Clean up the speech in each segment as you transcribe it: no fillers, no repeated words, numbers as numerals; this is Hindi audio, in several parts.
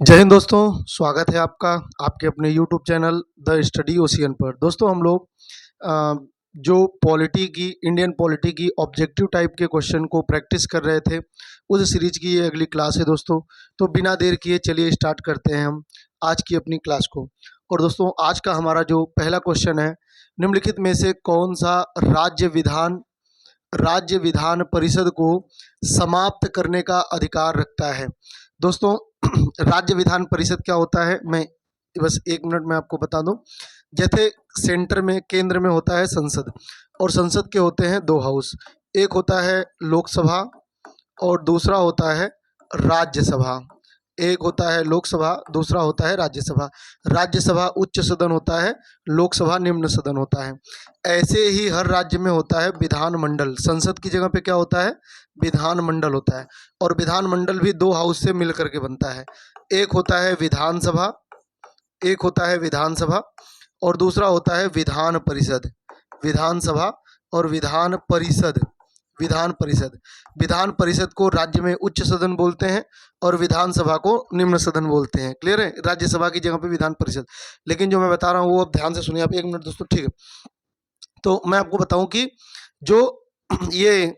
जय हिंद दोस्तों। स्वागत है आपका आपके अपने YouTube channel the study ocean पर। दोस्तों हम लोग जो पॉलिटी की इंडियन पॉलिटी की ऑब्जेक्टिव टाइप के क्वेश्चन को प्रैक्टिस कर रहे थे, उस सीरीज की ये अगली क्लास है दोस्तों। तो बिना देर किए चलिए स्टार्ट करते हैं हम आज की अपनी क्लास को। और दोस्तों आज का हमारा जो पहला क्वेश्चन है, निम्नलिखित में से कौन सा राज्य विधान परिषद को समाप्त करने का अधिकार रखता है। दोस्तों राज्य विधान परिषद क्या होता है, मैं बस एक मिनट में आपको बता दूं। जैसे केंद्र में होता है संसद, और संसद के होते हैं दो हाउस, एक होता है लोकसभा और दूसरा होता है राज्यसभा। एक होता है लोकसभा, दूसरा होता है राज्यसभा। राज्यसभा उच्च सदन होता है, लोकसभा निम्न सदन होता है। ऐसे ही हर राज्य में होता है विधानमंडल। संसद की जगह पे क्या होता है, विधानमंडल होता है। और विधानमंडल भी दो हाउस से मिल करके बनता है। एक होता है विधानसभा और दूसरा होता है विधान परिषद। विधानसभा और विधान परिषद को राज्य में उच्च सदन बोलते हैं और विधानसभा को निम्न सदन बोलते हैं। क्लियर है, राज्यसभा की जगह पे विधान परिषद। लेकिन जो मैं बता रहा हूँ वो अब ध्यान से सुनिए आप, एक मिनट दोस्तों, ठीक है। तो मैं आपको बताऊं कि जो ये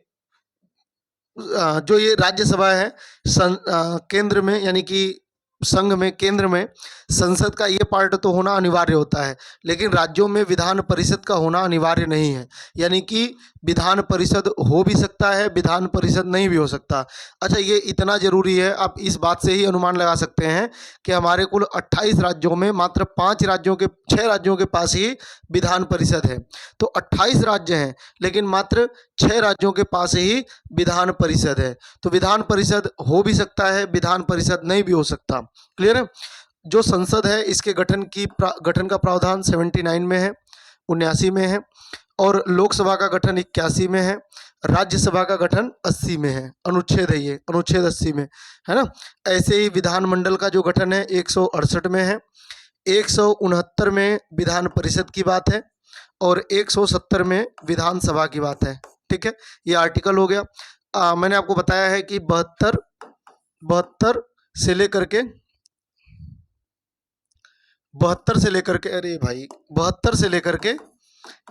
राज्यसभा है केंद्र में, यानी कि संघ में, केंद्र में संसद का ये पार्ट तो होना अनिवार्य होता है, लेकिन राज्यों में विधान परिषद का होना अनिवार्य नहीं है। यानी कि विधान परिषद हो भी सकता है, विधान परिषद नहीं भी हो सकता। अच्छा, ये इतना जरूरी है, आप इस बात से ही अनुमान लगा सकते हैं कि हमारे कुल 28 राज्यों में मात्र 6 राज्यों के पास ही विधान परिषद है। तो 28 राज्य हैं लेकिन मात्र 6 राज्यों के पास ही विधान परिषद है। तो विधान परिषद हो भी सकता है, विधान परिषद नहीं भी हो सकता। क्लियर है। जो संसद है इसके गठन का प्रावधान 79 में है, 79 में है। और लोकसभा का गठन 81 में है। राज्यसभा का गठन 80 में है। अनुच्छेद है ये, अनुच्छेद 80 में है ना। ऐसे ही विधानमंडल का जो गठन है 168 में है। 169 में विधान परिषद की बात है और 170 में विधानसभा की बात है। ठीक है, ये आर्टिकल हो गया। मैंने आपको बताया है कि 72 से लेकर के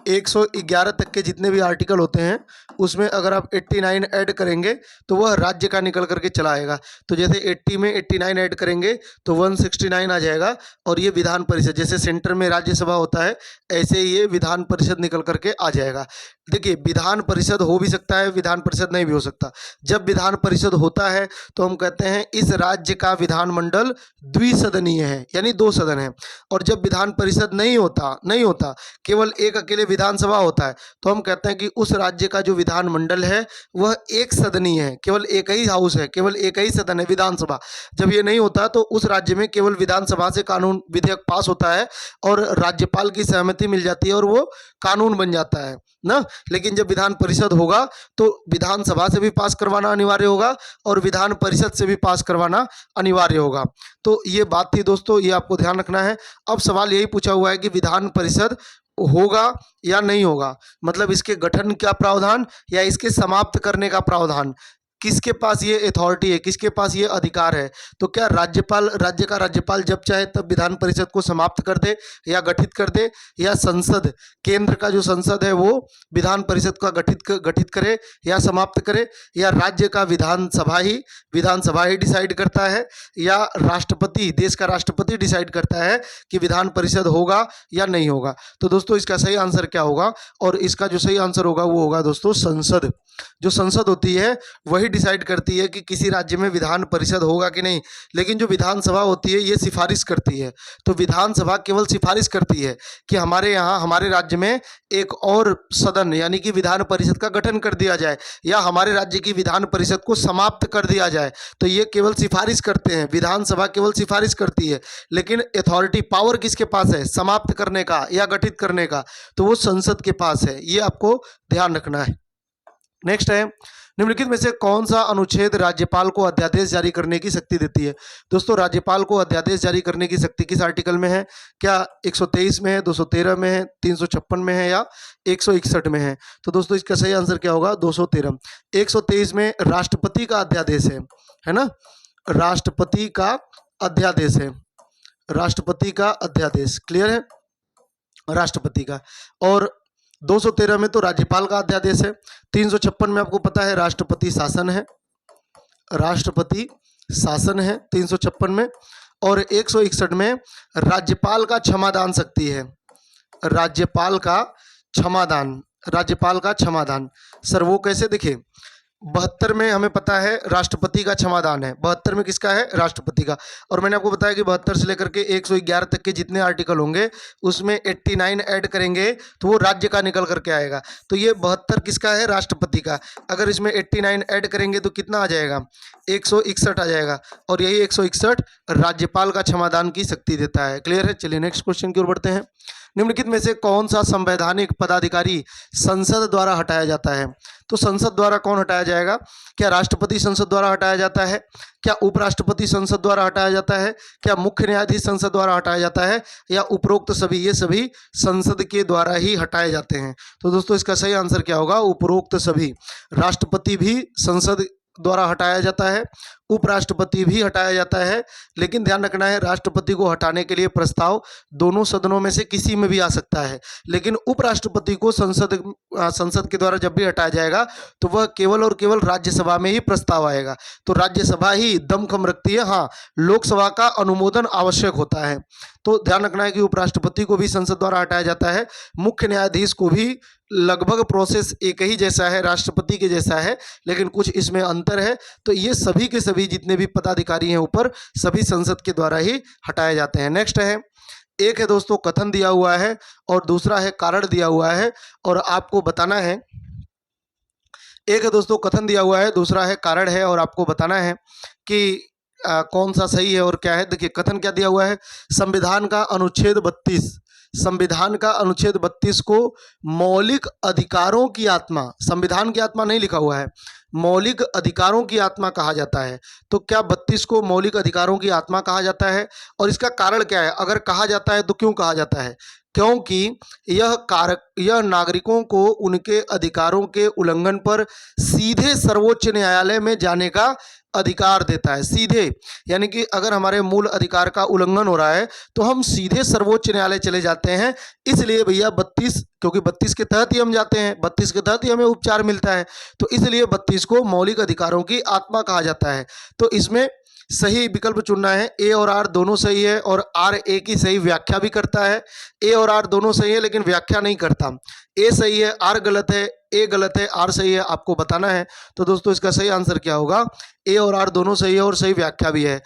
111 तक के जितने भी आर्टिकल होते हैं उसमें अगर आप 89 ऐड करेंगे तो वह राज्य का निकल करके चला आएगा। तो जैसे 80 में 89 ऐड करेंगे तो 169 आ जाएगा। और ये विधान परिषद, जैसे सेंटर में राज्यसभा होता है ऐसे ही ये विधान परिषद निकल करके आ जाएगा। देखिए, विधान परिषद हो भी सकता है, विधान परिषद नहीं भी हो सकता। जब विधान परिषद होता है तो हम कहते हैं इस राज्य का विधानमंडल द्विसदनीय है, यानी 2 सदन है। और जब विधान परिषद नहीं होता, केवल एक अकेले विधानसभा होता है, तो हम कहते हैं कि उस राज्य का जो विधानमंडल है वह एक सदनीय है, केवल एक ही हाउस है, केवल एक ही सदन है, विधानसभा। जब ये नहीं होता तो उस राज्य में केवल विधानसभा से कानून विधेयक पास होता है और राज्यपाल की सहमति मिल जाती है और वो कानून बन जाता है ना। लेकिन जब विधान परिषद होगा तो विधानसभा से भी पास करवाना अनिवार्य होगा और विधान परिषद से भी पास करवाना अनिवार्य होगा। तो ये बात थी दोस्तों, ये आपको ध्यान रखना है। अब सवाल यही पूछा हुआ है कि विधान परिषद होगा या नहीं होगा, मतलब इसके गठन का प्रावधान या इसके समाप्त करने का प्रावधान, किसके पास ये अथॉरिटी है, किसके पास ये अधिकार है। तो क्या राज्य का राज्यपाल जब चाहे तब विधान परिषद को समाप्त कर दे या गठित कर दे, या संसद, केंद्र का जो संसद है वो विधान परिषद का गठित करे या समाप्त करे, या राज्य का विधानसभा ही डिसाइड करता है, या राष्ट्रपति, देश का राष्ट्रपति डिसाइड करता है कि विधान परिषद होगा या नहीं होगा। तो दोस्तों इसका सही आंसर क्या होगा, और इसका जो सही आंसर होगा वो होगा दोस्तों संसद। जो संसद होती है वही डिसाइड करती है कि किसी राज्य में विधान परिषद होगा कि नहीं। लेकिन जो विधानसभा होती है ये सिफारिश करती है। तो विधानसभा केवल सिफारिश करती है कि हमारे यहाँ, हमारे राज्य में एक और सदन यानी कि विधान परिषद का गठन कर दिया जाए, या हमारे राज्य की विधान परिषद को समाप्त कर दिया जाए। तो ये केवल सिफारिश करते हैं, विधानसभा केवल सिफारिश करती है। लेकिन अथॉरिटी, पावर किसके पास है, समाप्त करने का या गठित करने का, तो वो संसद के पास है। ये आपको ध्यान रखना है। नेक्स्ट है, निम्नलिखित में से कौन सा अनुच्छेद राज्यपाल को अध्यादेश जारी करने की शक्ति देती है। दोस्तों राज्यपाल को अध्यादेश जारी करने की शक्ति किस आर्टिकल में है, क्या 123 में है, 213 में है, 356 में है, या 161 में है। तो दोस्तों इसका सही आंसर क्या होगा, 213। 123 में राष्ट्रपति का अध्यादेश है ना, राष्ट्रपति का अध्यादेश है, राष्ट्रपति का अध्यादेश। क्लियर है, राष्ट्रपति का। और 213 में तो राज्यपाल का अध्यादेश है। 356 में आपको पता है राष्ट्रपति शासन है, राष्ट्रपति शासन है 356 में। और 161 में राज्यपाल का क्षमादान शक्ति है, राज्यपाल का क्षमादान, राज्यपाल का क्षमादान। सर वो कैसे? देखिए 72 में हमें पता है राष्ट्रपति का क्षमादान है, 72 में किसका है? राष्ट्रपति का। और मैंने आपको बताया कि 72 से लेकर के 111 तक के जितने आर्टिकल होंगे उसमें 89 ऐड करेंगे तो वो राज्य का निकल करके आएगा। तो ये 72 किसका है? राष्ट्रपति का। अगर इसमें 89 ऐड करेंगे तो कितना आ जाएगा? 161 आ जाएगा। और यही 161 राज्यपाल का क्षमादान की शक्ति देता है। क्लियर है? चलिए नेक्स्ट क्वेश्चन की ओर बढ़ते हैं। निम्नलिखित में से कौन सा संवैधानिक पदाधिकारी संसद द्वारा हटाया जाता है? तो संसद द्वारा कौन हटाया जाएगा? क्या राष्ट्रपति संसद द्वारा हटाया जाता है? क्या उपराष्ट्रपति संसद द्वारा हटाया जाता है? क्या मुख्य न्यायाधीश संसद द्वारा हटाया जाता है? या उपरोक्त सभी? ये सभी संसद के द्वारा ही हटाए जाते हैं। तो दोस्तों इसका सही आंसर क्या होगा? उपरोक्त सभी। राष्ट्रपति भी संसद द्वारा हटाया जाता है, उपराष्ट्रपति भी हटाया जाता है, लेकिन ध्यान रखना है राष्ट्रपति को हटाने के लिए प्रस्ताव दोनों सदनों में से किसी में भी आ सकता है, लेकिन उपराष्ट्रपति को संसद के द्वारा जब भी हटाया जाएगा तो वह केवल और केवल राज्यसभा में ही प्रस्ताव आएगा। तो राज्यसभा ही दमखम रखती है, हाँ लोकसभा का अनुमोदन आवश्यक होता है। तो ध्यान रखना है कि उपराष्ट्रपति को भी संसद द्वारा हटाया जाता है, मुख्य न्यायाधीश को भी लगभग प्रोसेस एक ही जैसा है, राष्ट्रपति के जैसा है, लेकिन कुछ इसमें अंतर है। तो ये सभी के सभी जितने भी पदाधिकारी हैं ऊपर, सभी संसद के द्वारा ही हटाए जाते हैं। नेक्स्ट है, एक है दोस्तों कथन दिया हुआ है और दूसरा है कारण दिया हुआ है, और आपको बताना है। एक है दोस्तों कथन दिया हुआ है, दूसरा है कारण है, और आपको बताना है कि कौन सा सही है और क्या है। देखिए कथन क्या दिया हुआ है? संविधान का अनुच्छेद 32, संविधान का अनुच्छेद 32 को मौलिक अधिकारों की आत्मा, संविधान की आत्मा नहीं लिखा हुआ है, मौलिक अधिकारों की आत्मा कहा जाता है। तो क्या 32 को मौलिक अधिकारोों की आत्मा कहा जाता है? और इसका कारण क्या है? अगर कहा जाता है तो क्यों कहा जाता है? क्योंकि यह नागरिकों को उनके अधिकारों के उल्लंघन पर सीधे सर्वोच्च न्यायालय में जाने का अधिकार देता है। सीधे यानी कि अगर हमारे मूल अधिकार का उल्लंघन हो रहा है तो हम सीधे सर्वोच्च न्यायालय चले जाते हैं। इसलिए भैया 32, क्योंकि 32 के तहत ही हम जाते हैं, 32 के तहत ही हमें उपचार मिलता है, तो इसलिए 32 को मौलिक अधिकारों की आत्मा कहा जाता है। तो इसमें सही विकल्प चुनना है। ए और आर दोनों सही है, और आर ए की सही व्याख्या भी करता है। ए और आर दोनों सही है लेकिन व्याख्या नहीं करता। ए सही है, आर गलत है, ए गलत है, आर सही है, आपको बताना है। तो दोस्तों इसका सही आंसर क्या होगा? ए और आर दोनों सही है और सही व्याख्या भी है।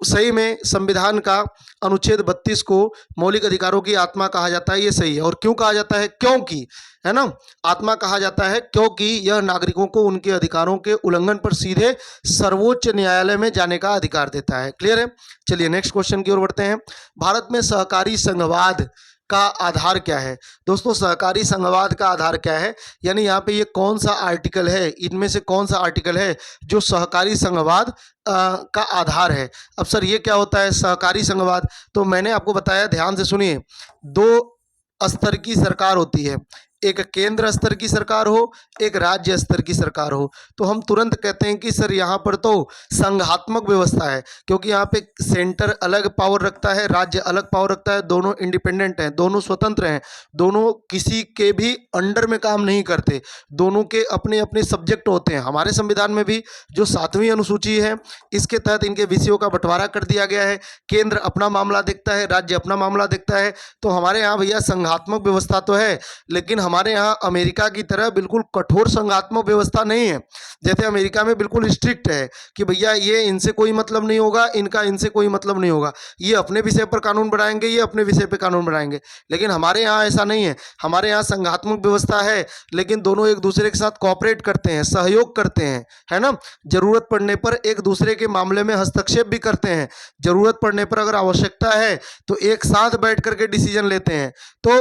सही में संविधान का अनुच्छेद 32 को मौलिक अधिकारों की आत्मा कहा जाता है, ये सही है। और क्यों कहा जाता है? क्योंकि, है ना, आत्मा कहा जाता है क्योंकि यह नागरिकों को उनके अधिकारों के उल्लंघन पर सीधे सर्वोच्च न्यायालय में जाने का अधिकार देता है। क्लियर है? चलिए नेक्स्ट क्वेश्चन की ओर बढ़ते हैं। भारत में सहकारी संघवाद का आधार क्या है? दोस्तों सहकारी संघवाद का आधार क्या है, यानी यहाँ पे ये कौन सा आर्टिकल है, इनमें से कौन सा आर्टिकल है जो सहकारी संघवाद का आधार है? अब सर ये क्या होता है सहकारी संघवाद? तो मैंने आपको बताया, ध्यान से सुनिए, 2 स्तर की सरकार होती है, एक केंद्र स्तर की सरकार हो, एक राज्य स्तर की सरकार हो। तो हम तुरंत कहते हैं कि सर यहाँ पर तो संघात्मक व्यवस्था है, क्योंकि यहाँ पे सेंटर अलग पावर रखता है, राज्य अलग पावर रखता है, दोनों इंडिपेंडेंट हैं, दोनों स्वतंत्र हैं, दोनों किसी के भी अंडर में काम नहीं करते, दोनों के अपने अपने सब्जेक्ट होते हैं। हमारे संविधान में भी जो 7वीं अनुसूची है इसके तहत इनके विषयों का बंटवारा कर दिया गया है। केंद्र अपना मामला देखता है, राज्य अपना मामला देखता है। तो हमारे यहाँ भैया संघात्मक व्यवस्था तो है, लेकिन हमारे यहाँ अमेरिका की तरह बिल्कुल कठोर संघात्मक व्यवस्था नहीं है। जैसे अमेरिका में बिल्कुल स्ट्रिक्ट है कि भैया ये इनसे कोई मतलब नहीं होगा, इनका इनसे कोई मतलब नहीं होगा, ये अपने विषय पर कानून बनाएंगे, ये अपने विषय पर कानून बनाएंगे। लेकिन हमारे यहाँ ऐसा नहीं है। हमारे यहाँ संघात्मक व्यवस्था है, लेकिन दोनों एक दूसरे के साथ कोऑपरेट करते हैं, सहयोग करते हैं, है ना। जरूरत पड़ने पर एक दूसरे के मामले में हस्तक्षेप भी करते हैं। जरूरत पड़ने पर अगर आवश्यकता है तो एक साथ बैठ करके डिसीजन लेते हैं। तो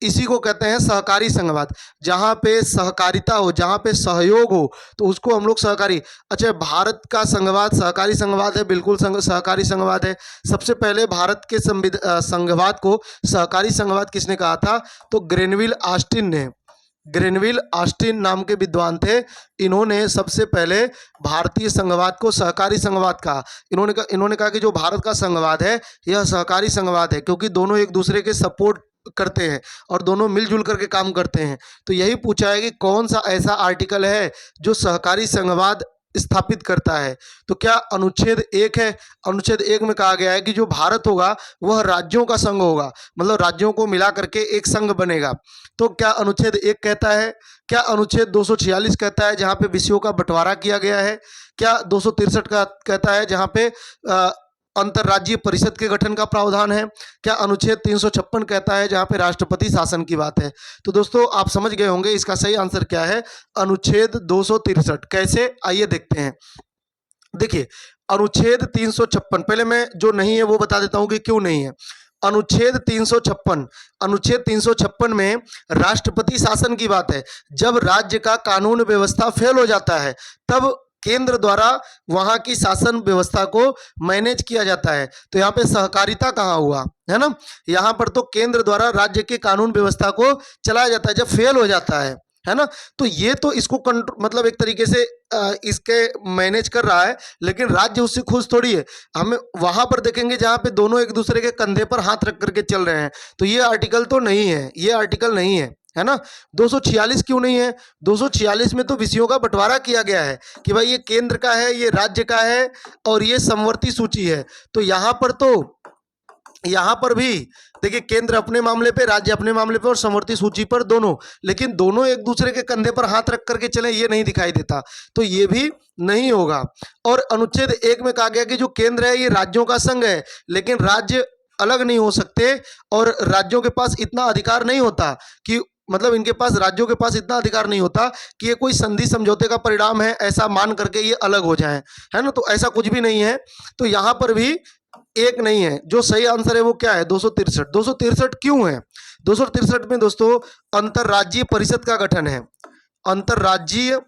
इसी को कहते हैं सहकारी संघवाद। जहाँ पे सहकारिता हो, जहाँ पे सहयोग हो, तो उसको हम लोग सहकारी। अच्छा, भारत का संघवाद सहकारी संघवाद है, बिल्कुल सहकारी संघवाद है। सबसे पहले भारत के संघवाद को सहकारी संघवाद किसने कहा था? तो ग्रेनविल ऑस्टिन ने, ग्रेनविल ऑस्टिन नाम के विद्वान थे। इन्होंने सबसे पहले भारतीय संघवाद को सहकारी संघवाद कहा। इन्होंने कहा कि जो भारत का संघवाद है यह सहकारी संघवाद है, क्योंकि दोनों एक दूसरे के सपोर्ट करते हैं और दोनों मिलजुल करके काम करते हैं। तो यही पूछा है कि कौन सा ऐसा आर्टिकल है जो सहकारी संघवाद स्थापित करता है। तो क्या अनुच्छेद 1 है। अनुच्छेद 1 में कहा गया है कि जो भारत होगा वह राज्यों का संघ होगा, मतलब राज्यों को मिला करके एक संघ बनेगा। तो क्या अनुच्छेद 1 कहता है? क्या अनुच्छेद 246 कहता है जहाँ पे विषयों का बंटवारा किया गया है? क्या 263 का कहता है जहाँ पे अंतर्राज्यीय परिषद के गठन का प्रावधान है? क्या अनुच्छेद 356 कहता है जहाँ पे राष्ट्रपति शासन की बात है? तो दोस्तों आप समझ गए होंगे इसका सही आंसर क्या है, अनुच्छेद 263। कैसे, आइए देखते हैं। देखिए अनुच्छेद 356, पहले मैं जो नहीं है वो बता देता हूँ कि क्यों नहीं है। अनुच्छेद 356 में राष्ट्रपति शासन की बात है। जब राज्य का कानून व्यवस्था फेल हो जाता है तब केंद्र द्वारा वहां की शासन व्यवस्था को मैनेज किया जाता है। तो यहाँ पे सहकारिता कहाँ हुआ, है ना? यहाँ पर तो केंद्र द्वारा राज्य के कानून व्यवस्था को चलाया जाता है जब फेल हो जाता है ना? तो ये तो इसको मतलब एक तरीके से इसके मैनेज कर रहा है, लेकिन राज्य उससे खुश थोड़ी है। हमें वहां पर देखेंगे जहां पे दोनों एक दूसरे के कंधे पर हाथ रख करके चल रहे हैं। तो ये आर्टिकल तो नहीं है, ये आर्टिकल नहीं है ना? 246 क्यों नहीं है? 246 में तो विषयों का बंटवारा किया गया है कि भाई ये केंद्र का है, ये राज्य का है और ये समवर्ती सूची है। तो यहाँ पर भी देखिए केंद्र अपने मामले पे, राज्य अपने मामले पे और समवर्ती सूची पर दोनों, लेकिन दोनों एक दूसरे के कंधे पर हाथ रख करके चले ये नहीं दिखाई देता। तो ये भी नहीं होगा। और अनुच्छेद 1 में कहा गया कि जो केंद्र है ये राज्यों का संघ है, लेकिन राज्य अलग नहीं हो सकते और राज्यों के पास इतना अधिकार नहीं होता कि मतलब इनके पास, राज्यों के पास इतना अधिकार नहीं होता कि ये कोई संधि समझौते का परिणाम है ऐसा मान करके ये अलग हो जाएं, है ना? तो ऐसा कुछ भी नहीं है। तो यहाँ पर भी एक नहीं है। जो सही आंसर है वो क्या है? 263। 263 क्यों है? 263 में दोस्तों अंतर्राज्यीय परिषद का गठन है। अंतर्राज्यीय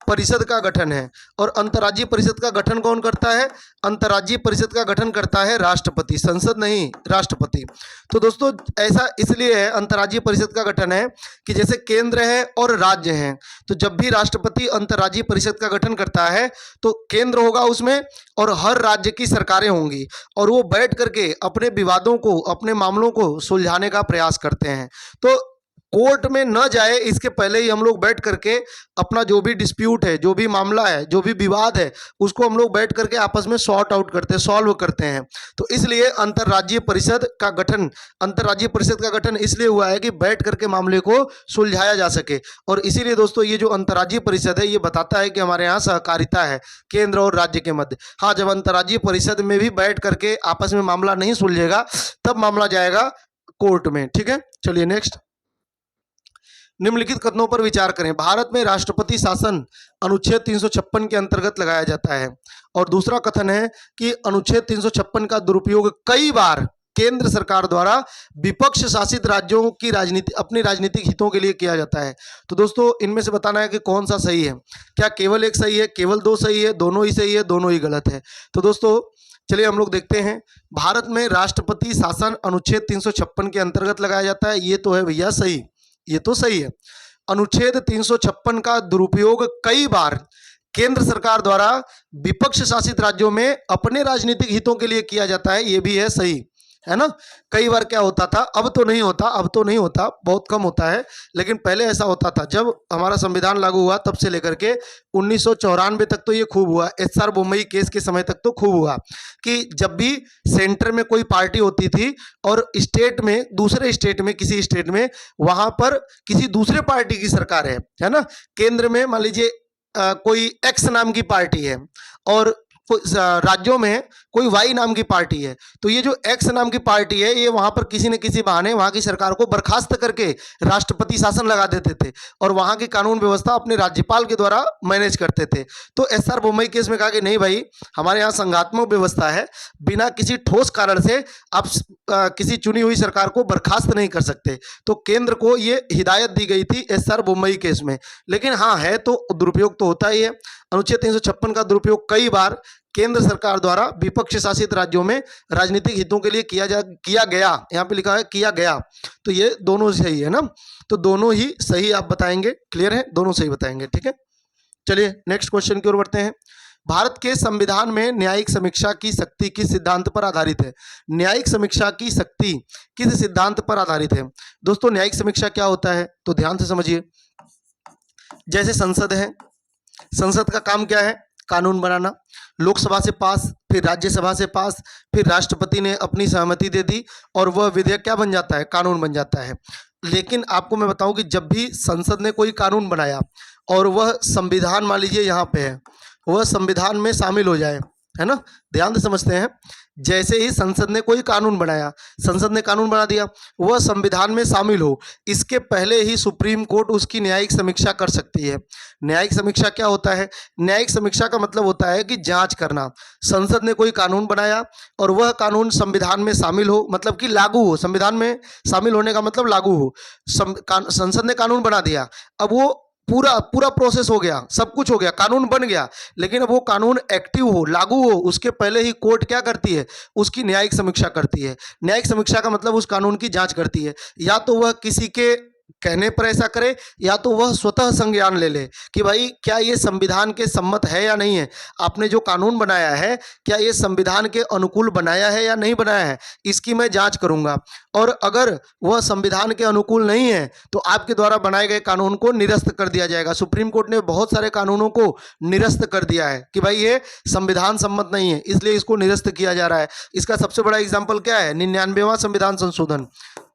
परिषद का गठन है। और अंतर्राज्यीय परिषद का गठन कौन करता है? अंतर्राज्यीय परिषद का गठन करता है राष्ट्रपति, संसद नहीं, राष्ट्रपति। तो दोस्तों ऐसा इसलिए है, अंतर्राज्यीय परिषद का गठन है कि जैसे केंद्र है और राज्य हैं, तो जब भी राष्ट्रपति अंतर्राज्यीय परिषद का गठन करता है तो केंद्र होगा उसमें और हर राज्य की सरकारें होंगी और वो बैठ करके अपने विवादों को, अपने मामलों को सुलझाने का प्रयास करते हैं। तो कोर्ट में न जाए इसके पहले ही हम लोग बैठ करके अपना जो भी डिस्प्यूट है, जो भी मामला है, जो भी विवाद है, उसको हम लोग बैठ करके आपस में सॉर्ट आउट करते हैं, सॉल्व करते हैं। तो इसलिए अंतर्राज्यीय परिषद का गठन इसलिए हुआ है कि बैठ करके मामले को सुलझाया जा सके। और इसीलिए दोस्तों ये जो अंतर्राज्यीय परिषद है ये बताता है कि हमारे यहाँ सहकारिता है केंद्र और राज्य के मध्य। हाँ, जब अंतर्राज्यीय परिषद में भी बैठ करके आपस में मामला नहीं सुलझेगा तब मामला जाएगा कोर्ट में। ठीक है, चलिए नेक्स्ट। निम्नलिखित कथनों पर विचार करें। भारत में राष्ट्रपति शासन अनुच्छेद 356 के अंतर्गत लगाया जाता है। और दूसरा कथन है कि अनुच्छेद 356 का दुरुपयोग कई बार केंद्र सरकार द्वारा विपक्ष शासित राज्यों की अपनी राजनीतिक हितों के लिए किया जाता है। तो दोस्तों इनमें से बताना है कि कौन सा सही है। क्या केवल एक सही है, केवल दो सही है, दोनों ही सही है, दोनों ही गलत है? तो दोस्तों चलिए हम लोग देखते हैं। भारत में राष्ट्रपति शासन अनुच्छेद 356 के अंतर्गत लगाया जाता है, ये तो है भैया सही, ये तो सही है। अनुच्छेद 356 का दुरुपयोग कई बार केंद्र सरकार द्वारा विपक्ष शासित राज्यों में अपने राजनीतिक हितों के लिए किया जाता है, ये भी है सही, है ना? कई बार क्या होता था, अब तो नहीं होता, बहुत कम होता है, लेकिन पहले ऐसा होता था। जब हमारा संविधान लागू हुआ तब से लेकर के 1994 तक तो ये खूब हुआ, SR बोम्मई केस के समय तक तो खूब हुआ कि जब भी सेंटर में कोई पार्टी होती थी और स्टेट में, दूसरे स्टेट में, किसी स्टेट में वहां पर किसी दूसरे पार्टी की सरकार है ना? केंद्र में मान लीजिए कोई एक्स नाम की पार्टी है और राज्यों में कोई वाई नाम की पार्टी है, तो ये जो एक्स नाम की पार्टी है ये वहां पर किसी न किसी बहाने वहां की सरकार को बर्खास्त करके राष्ट्रपति शासन लगा देते थे और वहां की कानून व्यवस्था अपने राज्यपाल के द्वारा मैनेज करते थे। तो SR बोम्मई केस में कहा कि नहीं भाई, हमारे यहाँ संघात्मक व्यवस्था है, बिना किसी ठोस कारण से आप किसी चुनी हुई सरकार को बर्खास्त नहीं कर सकते। तो केंद्र को ये हिदायत दी गई थी SR बोम्मई केस में। लेकिन हाँ, है तो दुरुपयोग तो होता ही है। अनुच्छेद 356 का दुरुपयोग कई बार केंद्र सरकार द्वारा विपक्ष शासित राज्यों में राजनीतिक हितों के लिए किया गया, यहाँ पे लिखा है किया गया, तो ये दोनों सही है ना, तो दोनों ही सही आप बताएंगे। क्लियर है, दोनों सही बताएंगे। ठीक है, चलिए नेक्स्ट क्वेश्चन की ओर बढ़ते हैं। भारत के संविधान में न्यायिक समीक्षा की शक्ति किस सिद्धांत पर आधारित है? न्यायिक समीक्षा की शक्ति किस सिद्धांत पर आधारित है? दोस्तों न्यायिक समीक्षा क्या होता है तो ध्यान से समझिए। जैसे संसद है, संसद का काम क्या है? कानून बनाना। लोकसभा से पास, फिर राज्यसभा से पास, फिर राष्ट्रपति ने अपनी सहमति दे दी और वह विधेयक क्या बन जाता है? कानून बन जाता है। लेकिन आपको मैं बताऊं कि जब भी संसद ने कोई कानून बनाया और वह संविधान, मान लीजिए यहाँ पे है, वह संविधान में शामिल हो जाए, है ना, ध्यान से समझते हैं। जैसे ही संसद ने कोई कानून बनाया, संसद ने कानून बना दिया, वह संविधान में शामिल हो, इसके पहले ही सुप्रीम कोर्ट उसकी न्यायिक समीक्षा कर सकती है। न्यायिक समीक्षा क्या होता है? न्यायिक समीक्षा का मतलब होता है कि जांच करना। संसद ने कोई कानून बनाया और वह कानून संविधान में शामिल हो, मतलब कि लागू हो। संविधान में शामिल होने का मतलब लागू हो। संसद ने कानून बना दिया, अब वो पूरा प्रोसेस हो गया, सब कुछ हो गया, कानून बन गया, लेकिन अब वो कानून एक्टिव हो, लागू हो, उसके पहले ही कोर्ट क्या करती है? उसकी न्यायिक समीक्षा करती है। न्यायिक समीक्षा का मतलब उस कानून की जांच करती है। या तो वह किसी के कहने पर ऐसा करे, या तो वह स्वतः संज्ञान ले ले कि भाई क्या ये संविधान के सम्मत है या नहीं है, आपने जो कानून बनाया है क्या ये संविधान के अनुकूल बनाया है या नहीं बनाया है, इसकी मैं जांच करूंगा। और अगर वह संविधान के अनुकूल नहीं है तो आपके द्वारा बनाए गए कानून को निरस्त कर दिया जाएगा। सुप्रीम कोर्ट ने बहुत सारे कानूनों को निरस्त कर दिया है कि भाई ये संविधान सम्मत नहीं है, इसलिए इसको निरस्त किया जा रहा है। इसका सबसे बड़ा एग्जाम्पल क्या है? 99वां संविधान संशोधन,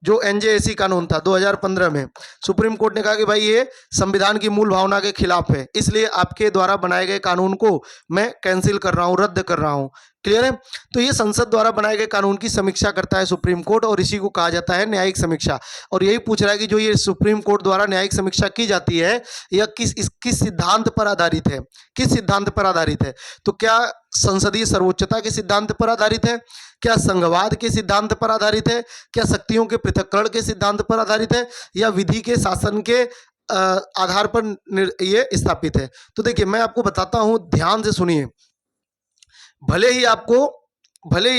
जो एनजेएसी कानून था 2015 में। सुप्रीम कोर्ट ने कहा कि भाई ये संविधान की मूल भावना के खिलाफ है, इसलिए आपके द्वारा बनाए गए कानून को मैं कैंसिल कर रहा हूँ, रद्द कर रहा हूँ। क्लियर है? तो ये संसद द्वारा बनाए गए कानून की समीक्षा करता है सुप्रीम कोर्ट, और इसी को कहा जाता है न्यायिक समीक्षा। और यही पूछ रहा है कि जो ये सुप्रीम कोर्ट द्वारा न्यायिक समीक्षा की जाती है यह किस सिद्धांत पर आधारित है? किस सिद्धांत पर आधारित है? तो क्या संसदीय सर्वोच्चता के सिद्धांत पर आधारित है? क्या संघवाद के सिद्धांत पर आधारित है? क्या शक्तियों के पृथक्करण के सिद्धांत पर आधारित है? या विधि के शासन के आधार पर ये स्थापित है? तो देखिए मैं आपको बताता हूं, ध्यान से सुनिए। भले ही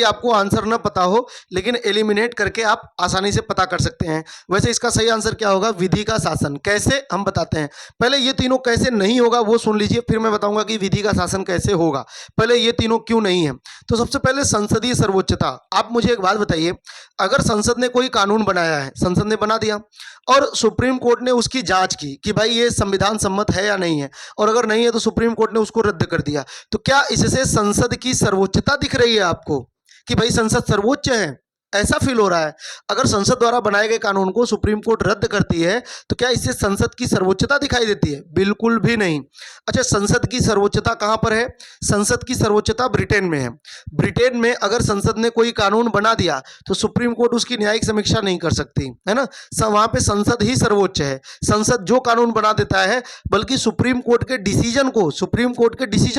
आपको आंसर न पता हो, लेकिन एलिमिनेट करके आप आसानी से पता कर सकते हैं। वैसे इसका सही आंसर क्या होगा? विधि का शासन। कैसे, हम बताते हैं। पहले ये तीनों कैसे नहीं होगा वो सुन लीजिए, फिर मैं बताऊंगा कि विधि का शासन कैसे होगा। पहले ये तीनों क्यों नहीं है? तो सबसे पहले संसदीय सर्वोच्चता। आप मुझे एक बात बताइए, अगर संसद ने कोई कानून बनाया है, संसद ने बना दिया और सुप्रीम कोर्ट ने उसकी जांच की कि भाई ये संविधान सम्मत है या नहीं है, और अगर नहीं है तो सुप्रीम कोर्ट ने उसको रद्द कर दिया, तो क्या इससे संसद की सर्वोच्चता दिख रही है आपको कि भाई संसद सर्वोच्च है? ऐसा फील हो रहा है? अगर संसद द्वारा बनाए गए कानून को सुप्रीम कोर्ट रद्द करती है तो क्या इससे संसद की सर्वोच्चता दिखाई देती है? बिल्कुल भी नहीं। अच्छा, संसद की सर्वोच्चता कहां पर है? संसद की सर्वोच्चता ब्रिटेन में है। ब्रिटेन में अगर संसद ने कोई कानून बना दिया तो सुप्रीम कोर्ट उसकी न्यायिक समीक्षा नहीं कर सकती, है ना। वहां पे संसद ही सर्वोच्च है। संसद जो कानून बना देता है, बल्कि सुप्रीम कोर्ट के डिसीजन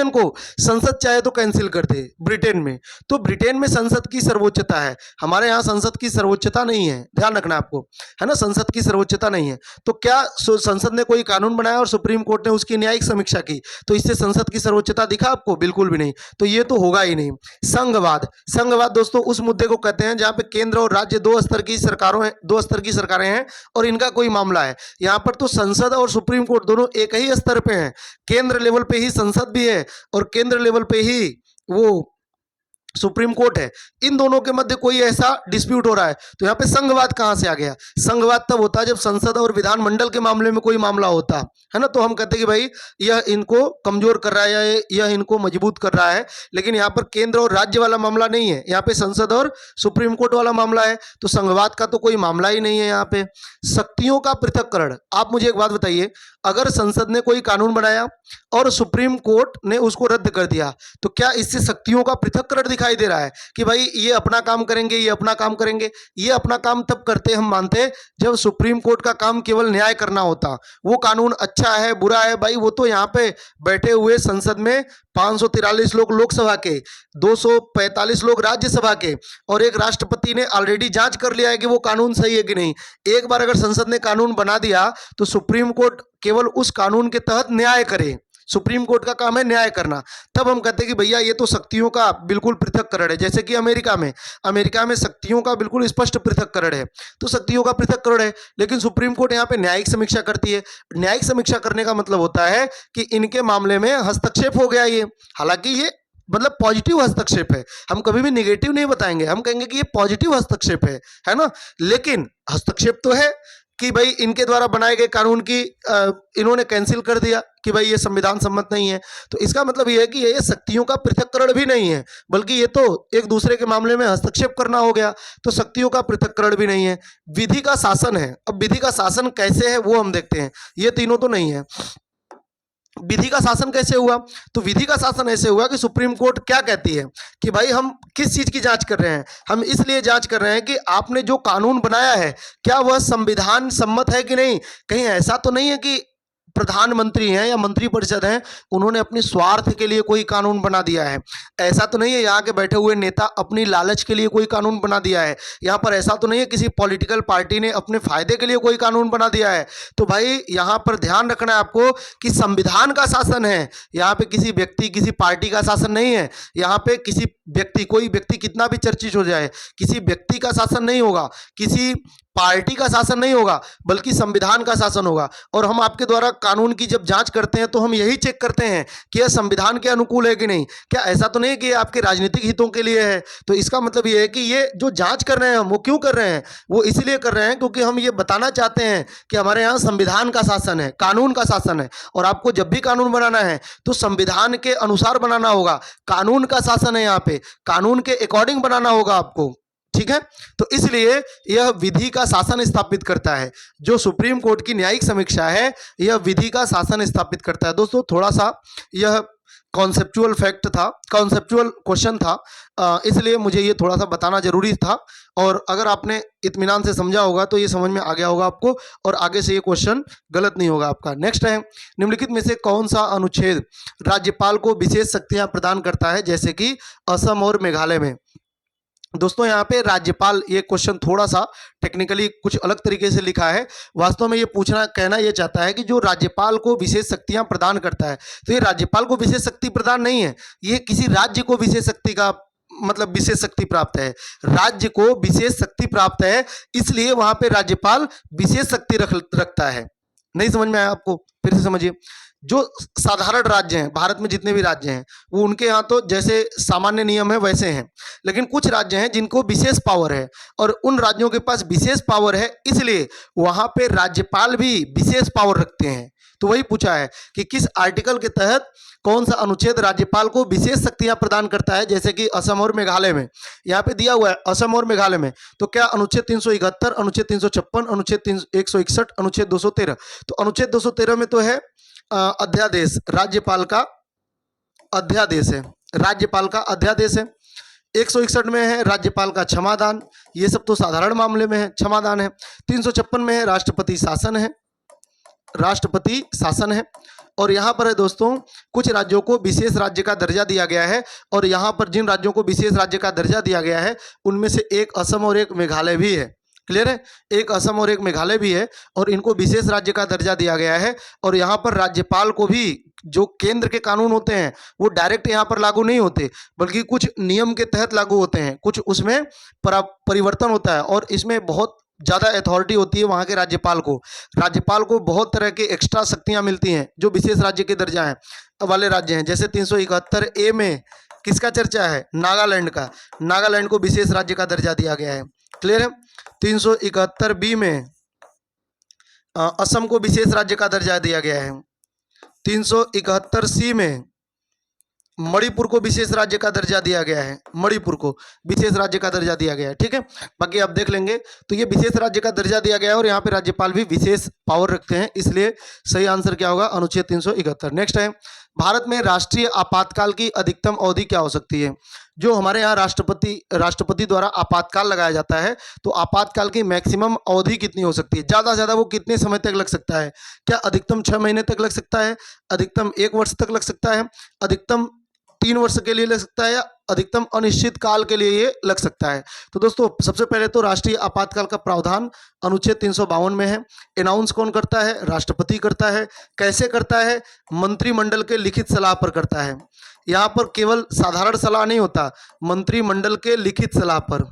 को संसद चाहे तो कैंसिल कर दे ब्रिटेन में। तो ब्रिटेन में संसद की सर्वोच्चता है, हमारे यहाँ संसद की सर्वोच्चता नहीं है। ध्यान रखना आपको, है ना, संसद की सर्वोच्चता नहीं है। तो क्या संसद ने कोई कानून बनाया और सुप्रीम कोर्ट ने उसकी न्यायिक समीक्षा की, तो इससे संसद की सर्वोच्चता दिखा आपको? बिल्कुल भी नहीं। तो ये तो होगा ही नहीं। संघवाद दोस्तों उस मुद्दे को कहते हैं जहां पे केंद्र और राज्य दो स्तर की सरकारें हैं और इनका कोई मामला है। यहाँ पर तो संसद और सुप्रीम कोर्ट दोनों एक ही स्तर पे हैं। केंद्र लेवल पे ही संसद भी है और केंद्र लेवल पे ही वो सुप्रीम कोर्ट है। इन दोनों के मध्य कोई ऐसा डिस्प्यूट हो रहा है, तो यहाँ पे संघवाद कहां से आ गया? संघवाद तब होता है जब संसद और विधानमंडल के मामले में कोई मामला होता है ना, तो हम कहते हैं कि भाई यह इनको कमजोर कर रहा है या यह इनको मजबूत कर रहा है। लेकिन यहाँ पर केंद्र और राज्य वाला मामला नहीं है, यहाँ पे संसद और सुप्रीम कोर्ट वाला मामला है, तो संघवाद का तो कोई मामला ही नहीं है। यहाँ पे शक्तियों का पृथक्करण। आप मुझे एक बात बताइए, अगर संसद ने कोई कानून बनाया और सुप्रीम कोर्ट ने उसको रद्द कर दिया, तो क्या इससे शक्तियों का पृथक्करण दिखाई दे रहा है कि भाई ये अपना काम करेंगे, ये अपना काम करेंगे? ये अपना काम तब करते हम मानते जब सुप्रीम कोर्ट का काम केवल न्याय करना होता। वो कानून अच्छा है बुरा है, भाई वो तो यहाँ पे बैठे हुए संसद में 543 लोग लोकसभा के, 245 लोग राज्यसभा के और एक राष्ट्रपति ने ऑलरेडी जांच कर लिया है कि वो कानून सही है कि नहीं। एक बार अगर संसद ने कानून बना दिया तो सुप्रीम कोर्ट केवल उस कानून के तहत न्याय करे। सुप्रीम कोर्ट का काम है न्याय करना। तब हम कहते हैं कि भैया ये तो शक्तियों का बिल्कुल पृथक्करण है। जैसे कि अमेरिका में शक्तियों का बिल्कुल स्पष्ट पृथक्करण है, तो शक्तियों का पृथक्करण है, लेकिन सुप्रीम कोर्ट यहाँ पे न्यायिक समीक्षा करती है। न्यायिक समीक्षा करने का मतलब होता है कि इनके मामले में हस्तक्षेप हो गया ये, हालांकि ये मतलब पॉजिटिव हस्तक्षेप है, हम कभी भी नेगेटिव नहीं बताएंगे, हम कहेंगे कि ये पॉजिटिव हस्तक्षेप है ना। लेकिन हस्तक्षेप तो है कि भाई इनके द्वारा बनाए गए कानून की इन्होंने कैंसिल कर दिया कि भाई ये संविधान सम्मत नहीं है। तो इसका मतलब ये है कि ये शक्तियों का पृथक्करण भी नहीं है, बल्कि ये तो एक दूसरे के मामले में हस्तक्षेप करना हो गया। तो शक्तियों का पृथक्करण भी नहीं है, विधि का शासन है। अब विधि का शासन कैसे है वो हम देखते हैं, ये तीनों तो नहीं है। विधि का शासन कैसे हुआ? तो विधि का शासन ऐसे हुआ कि सुप्रीम कोर्ट क्या कहती है कि भाई हम किस चीज की जांच कर रहे हैं, हम इसलिए जांच कर रहे हैं कि आपने जो कानून बनाया है क्या वह संविधान सम्मत है कि नहीं। कहीं ऐसा तो नहीं है कि प्रधानमंत्री हैं या मंत्रिपरिषद हैं, उन्होंने अपने स्वार्थ के लिए कोई कानून बना दिया है। ऐसा तो नहीं है यहाँ के बैठे हुए नेता अपनी लालच के लिए कोई कानून बना दिया है। यहाँ पर ऐसा तो नहीं है किसी पॉलिटिकल पार्टी ने अपने फायदे के लिए कोई कानून बना दिया है। तो भाई यहाँ पर ध्यान रखना है आपको कि संविधान का शासन है, यहाँ पे किसी व्यक्ति किसी पार्टी का शासन नहीं है। यहाँ पे किसी व्यक्ति, कोई व्यक्ति कितना भी चर्चित हो जाए, किसी व्यक्ति का शासन नहीं होगा, किसी पार्टी का शासन नहीं होगा, बल्कि संविधान का शासन होगा। और हम आपके द्वारा कानून की जब जांच करते हैं तो हम यही चेक करते हैं कि यह संविधान के अनुकूल है कि नहीं। क्या ऐसा तो नहीं है कि ये आपके राजनीतिक हितों के लिए है। तो इसका मतलब ये है कि ये जो जांच कर रहे हैं हम, वो क्यों कर रहे हैं? वो इसलिए कर रहे हैं क्योंकि हम ये बताना चाहते हैं कि हमारे यहाँ संविधान का शासन है, कानून का शासन है। और आपको जब भी कानून बनाना है तो संविधान के अनुसार बनाना होगा। कानून का शासन है, यहाँ पे कानून के अकॉर्डिंग बनाना होगा आपको, ठीक है। तो इसलिए यह विधि का शासन स्थापित करता है। जो सुप्रीम कोर्ट की न्यायिक समीक्षा है यह विधि का शासन स्थापित करता है। दोस्तों थोड़ा सा यह कॉन्सेप्चुअल फैक्ट था, कॉन्सेप्चुअल क्वेश्चन था, इसलिए मुझे ये थोड़ा सा बताना जरूरी था। और अगर आपने इत्मीनान से समझा होगा तो ये समझ में आ गया होगा आपको, और आगे से ये क्वेश्चन गलत नहीं होगा आपका। नेक्स्ट है, निम्नलिखित में से कौन सा अनुच्छेद राज्यपाल को विशेष शक्तियां प्रदान करता है, जैसे कि असम और मेघालय में। दोस्तों यहाँ पे राज्यपाल, ये क्वेश्चन थोड़ा सा टेक्निकली कुछ अलग तरीके से लिखा है। वास्तव में ये कहना ये चाहता है कि जो राज्यपाल को विशेष शक्तियां प्रदान करता है, तो ये राज्यपाल को विशेष शक्ति प्रदान नहीं है, ये किसी राज्य को विशेष शक्ति का मतलब विशेष शक्ति प्राप्त है। राज्य को विशेष शक्ति प्राप्त है, इसलिए वहां पे राज्यपाल विशेष शक्ति रखता है। नहीं समझ में आया आपको? फिर से समझिए। जो साधारण राज्य हैं, भारत में जितने भी राज्य हैं, वो उनके यहाँ तो जैसे सामान्य नियम है वैसे हैं, लेकिन कुछ राज्य हैं जिनको विशेष पावर है, और उन राज्यों के पास विशेष पावर है, इसलिए वहां पे राज्यपाल भी विशेष पावर रखते हैं। तो वही पूछा है कि किस आर्टिकल के तहत कौन सा अनुच्छेद राज्यपाल को विशेष शक्तियां प्रदान करता है, जैसे कि असम और मेघालय में। यहाँ पे दिया हुआ है असम और मेघालय में, तो क्या अनुच्छेद 371, अनुच्छेद 356, अनुच्छेद 161, अनुच्छेद 213। तो अनुच्छेद 213 में तो है अध्यादेश, राज्यपाल का अध्यादेश है, राज्यपाल का अध्यादेश है। 161 में है राज्यपाल का क्षमादान, ये सब तो साधारण मामले में है, क्षमादान है। 356 में है राष्ट्रपति शासन है, राष्ट्रपति शासन है। और यहाँ पर है दोस्तों, कुछ राज्यों को विशेष राज्य का दर्जा दिया गया है, और यहाँ पर जिन राज्यों को विशेष राज्य का दर्जा दिया गया है उनमें से एक असम और एक मेघालय भी है। क्लियर है? एक असम और एक मेघालय भी है, और इनको विशेष राज्य का दर्जा दिया गया है। और यहाँ पर राज्यपाल को भी जो केंद्र के कानून होते हैं वो डायरेक्ट यहाँ पर लागू नहीं होते, बल्कि कुछ नियम के तहत लागू होते हैं, कुछ उसमें परिवर्तन होता है, और इसमें बहुत ज़्यादा अथॉरिटी होती है वहाँ के राज्यपाल को। राज्यपाल को बहुत तरह के एक्स्ट्रा शक्तियाँ मिलती हैं जो विशेष राज्य के दर्जा हैं वाले राज्य हैं। जैसे 371A में किसका चर्चा है? नागालैंड का। नागालैंड को विशेष राज्य का दर्जा दिया गया है। क्लियर है? 371B में असम को विशेष राज्य का दर्जा दिया गया है। 371C में मणिपुर को विशेष राज्य का दर्जा दिया गया है, मणिपुर को विशेष राज्य का दर्जा दिया गया है। ठीक है, बाकी आप देख लेंगे। तो ये विशेष राज्य का दर्जा दिया गया है, और यहाँ पे राज्यपाल भी विशेष पावर रखते हैं, इसलिए सही आंसर क्या होगा? अनुच्छेद 371। नेक्स्ट है, भारत में राष्ट्रीय आपातकाल की अधिकतम अवधि क्या हो सकती है? जो हमारे यहाँ राष्ट्रपति द्वारा आपातकाल लगाया जाता है, तो आपातकाल की मैक्सिमम अवधि कितनी हो सकती है? ज़्यादा से ज़्यादा वो कितने समय तक लग सकता है? क्या अधिकतम 6 महीने तक लग सकता है? अधिकतम 1 वर्ष तक लग सकता है? अधिकतम 3 वर्ष के लिए लग सकता है या अधिकतम अनिश्चित काल के लिए ये लग सकता है। तो दोस्तों सबसे पहले तो राष्ट्रीय आपातकाल का प्रावधान अनुच्छेद 352 में है। अनाउंस कौन करता है? राष्ट्रपति करता है। कैसे करता है? मंत्रिमंडल के लिखित सलाह पर करता है। यहाँ पर केवल साधारण सलाह नहीं होता, मंत्रिमंडल के लिखित सलाह पर,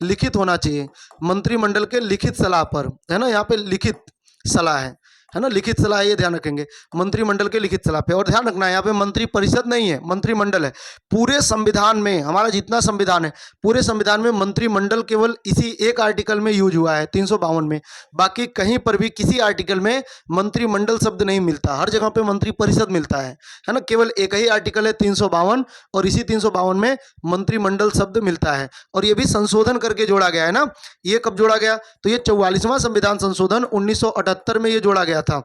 लिखित होना चाहिए, मंत्रिमंडल के लिखित सलाह पर, है ना, यहाँ पे लिखित सलाह है ना, लिखित सलाह, ये ध्यान रखेंगे, मंत्रिमंडल के लिखित सलाह पे। और ध्यान रखना है यहाँ पे मंत्री परिषद नहीं है, मंत्रिमंडल है। पूरे संविधान में, हमारा जितना संविधान है, पूरे संविधान में मंत्रिमंडल केवल इसी एक आर्टिकल में यूज हुआ है 352 में। बाकी कहीं पर भी किसी आर्टिकल में मंत्रिमंडल शब्द नहीं मिलता, हर जगह पे मंत्री परिषद मिलता है ना। केवल एक ही आर्टिकल है 352, और इसी 352 में मंत्रिमंडल शब्द मिलता है। और ये भी संशोधन करके जोड़ा गया है ना। ये कब जोड़ा गया? तो ये 44वां संविधान संशोधन 1978 में ये जोड़ा गया था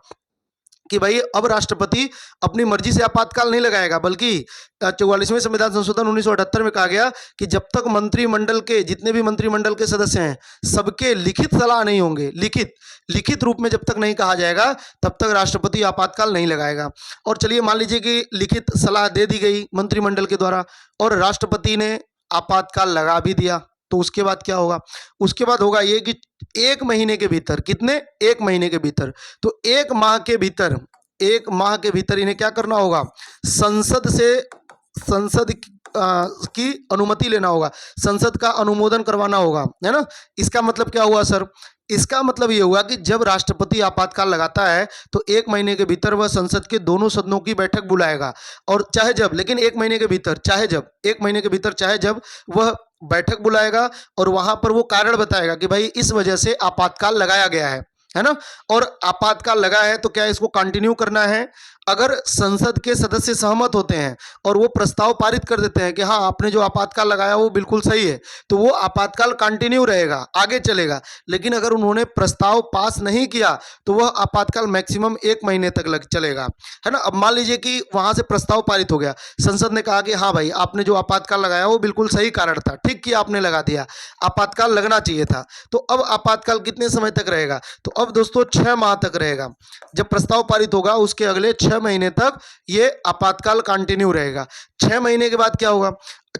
कि भाई अब राष्ट्रपति अपनी मर्जी से आपातकाल नहीं लगाएगा, बल्कि 44वें संविधान संशोधन 1978 में कहा गया कि जब तक मंत्रिमंडल के, जितने भी मंत्रिमंडल के सदस्य हैं, सबके लिखित सलाह नहीं होंगे, लिखित रूप में जब तक नहीं कहा जाएगा, तब तक राष्ट्रपति आपातकाल नहीं लगाएगा। और चलिए मान लीजिए कि लिखित सलाह दे दी गई मंत्रिमंडल के द्वारा और राष्ट्रपति ने आपातकाल लगा भी दिया, तो उसके बाद क्या होगा? उसके बाद होगा ये कि 1 महीने के भीतर, कितने? 1 महीने के भीतर, तो 1 माह के भीतर, 1 माह के भीतर इन्हें क्या करना होगा? संसद की अनुमति लेना होगा, संसद का अनुमोदन करवाना होगा, है ना। इसका मतलब क्या हुआ सर? इसका मतलब ये हुआ कि जब राष्ट्रपति आपातकाल लगाता है तो 1 महीने के भीतर वह संसद के दोनों सदनों की बैठक बुलाएगा, और चाहे जब, लेकिन 1 महीने के भीतर, चाहे जब, 1 महीने के भीतर चाहे जब वह बैठक बुलाएगा और वहां पर वो कारण बताएगा कि भाई इस वजह से आपातकाल लगाया गया है ना। और आपातकाल लगा है तो क्या इसको कंटिन्यू करना है? अगर संसद के सदस्य सहमत होते हैं और वो प्रस्ताव पारित कर देते हैं कि हाँ आपने जो आपातकाल लगाया वो बिल्कुल सही है, तो वो आपातकाल कंटिन्यू रहेगा, आगे चलेगा। लेकिन अगर उन्होंने प्रस्ताव पास नहीं किया तो वह आपातकाल मैक्सिमम 1 महीने तक चलेगा, है ना। अब मान लीजिए कि वहां से प्रस्ताव पारित हो गया, संसद ने कहा कि हाँ भाई आपने जो आपातकाल लगाया वो बिल्कुल सही कारण था, ठीक किया आपने, लगा दिया, आपातकाल लगना चाहिए था। तो अब आपातकाल कितने समय तक रहेगा? तो अब दोस्तों 6 माह तक रहेगा। जब प्रस्ताव पारित होगा उसके अगले 6 महीने तक ये आपातकाल कंटिन्यू रहेगा। 6 महीने के बाद क्या होगा?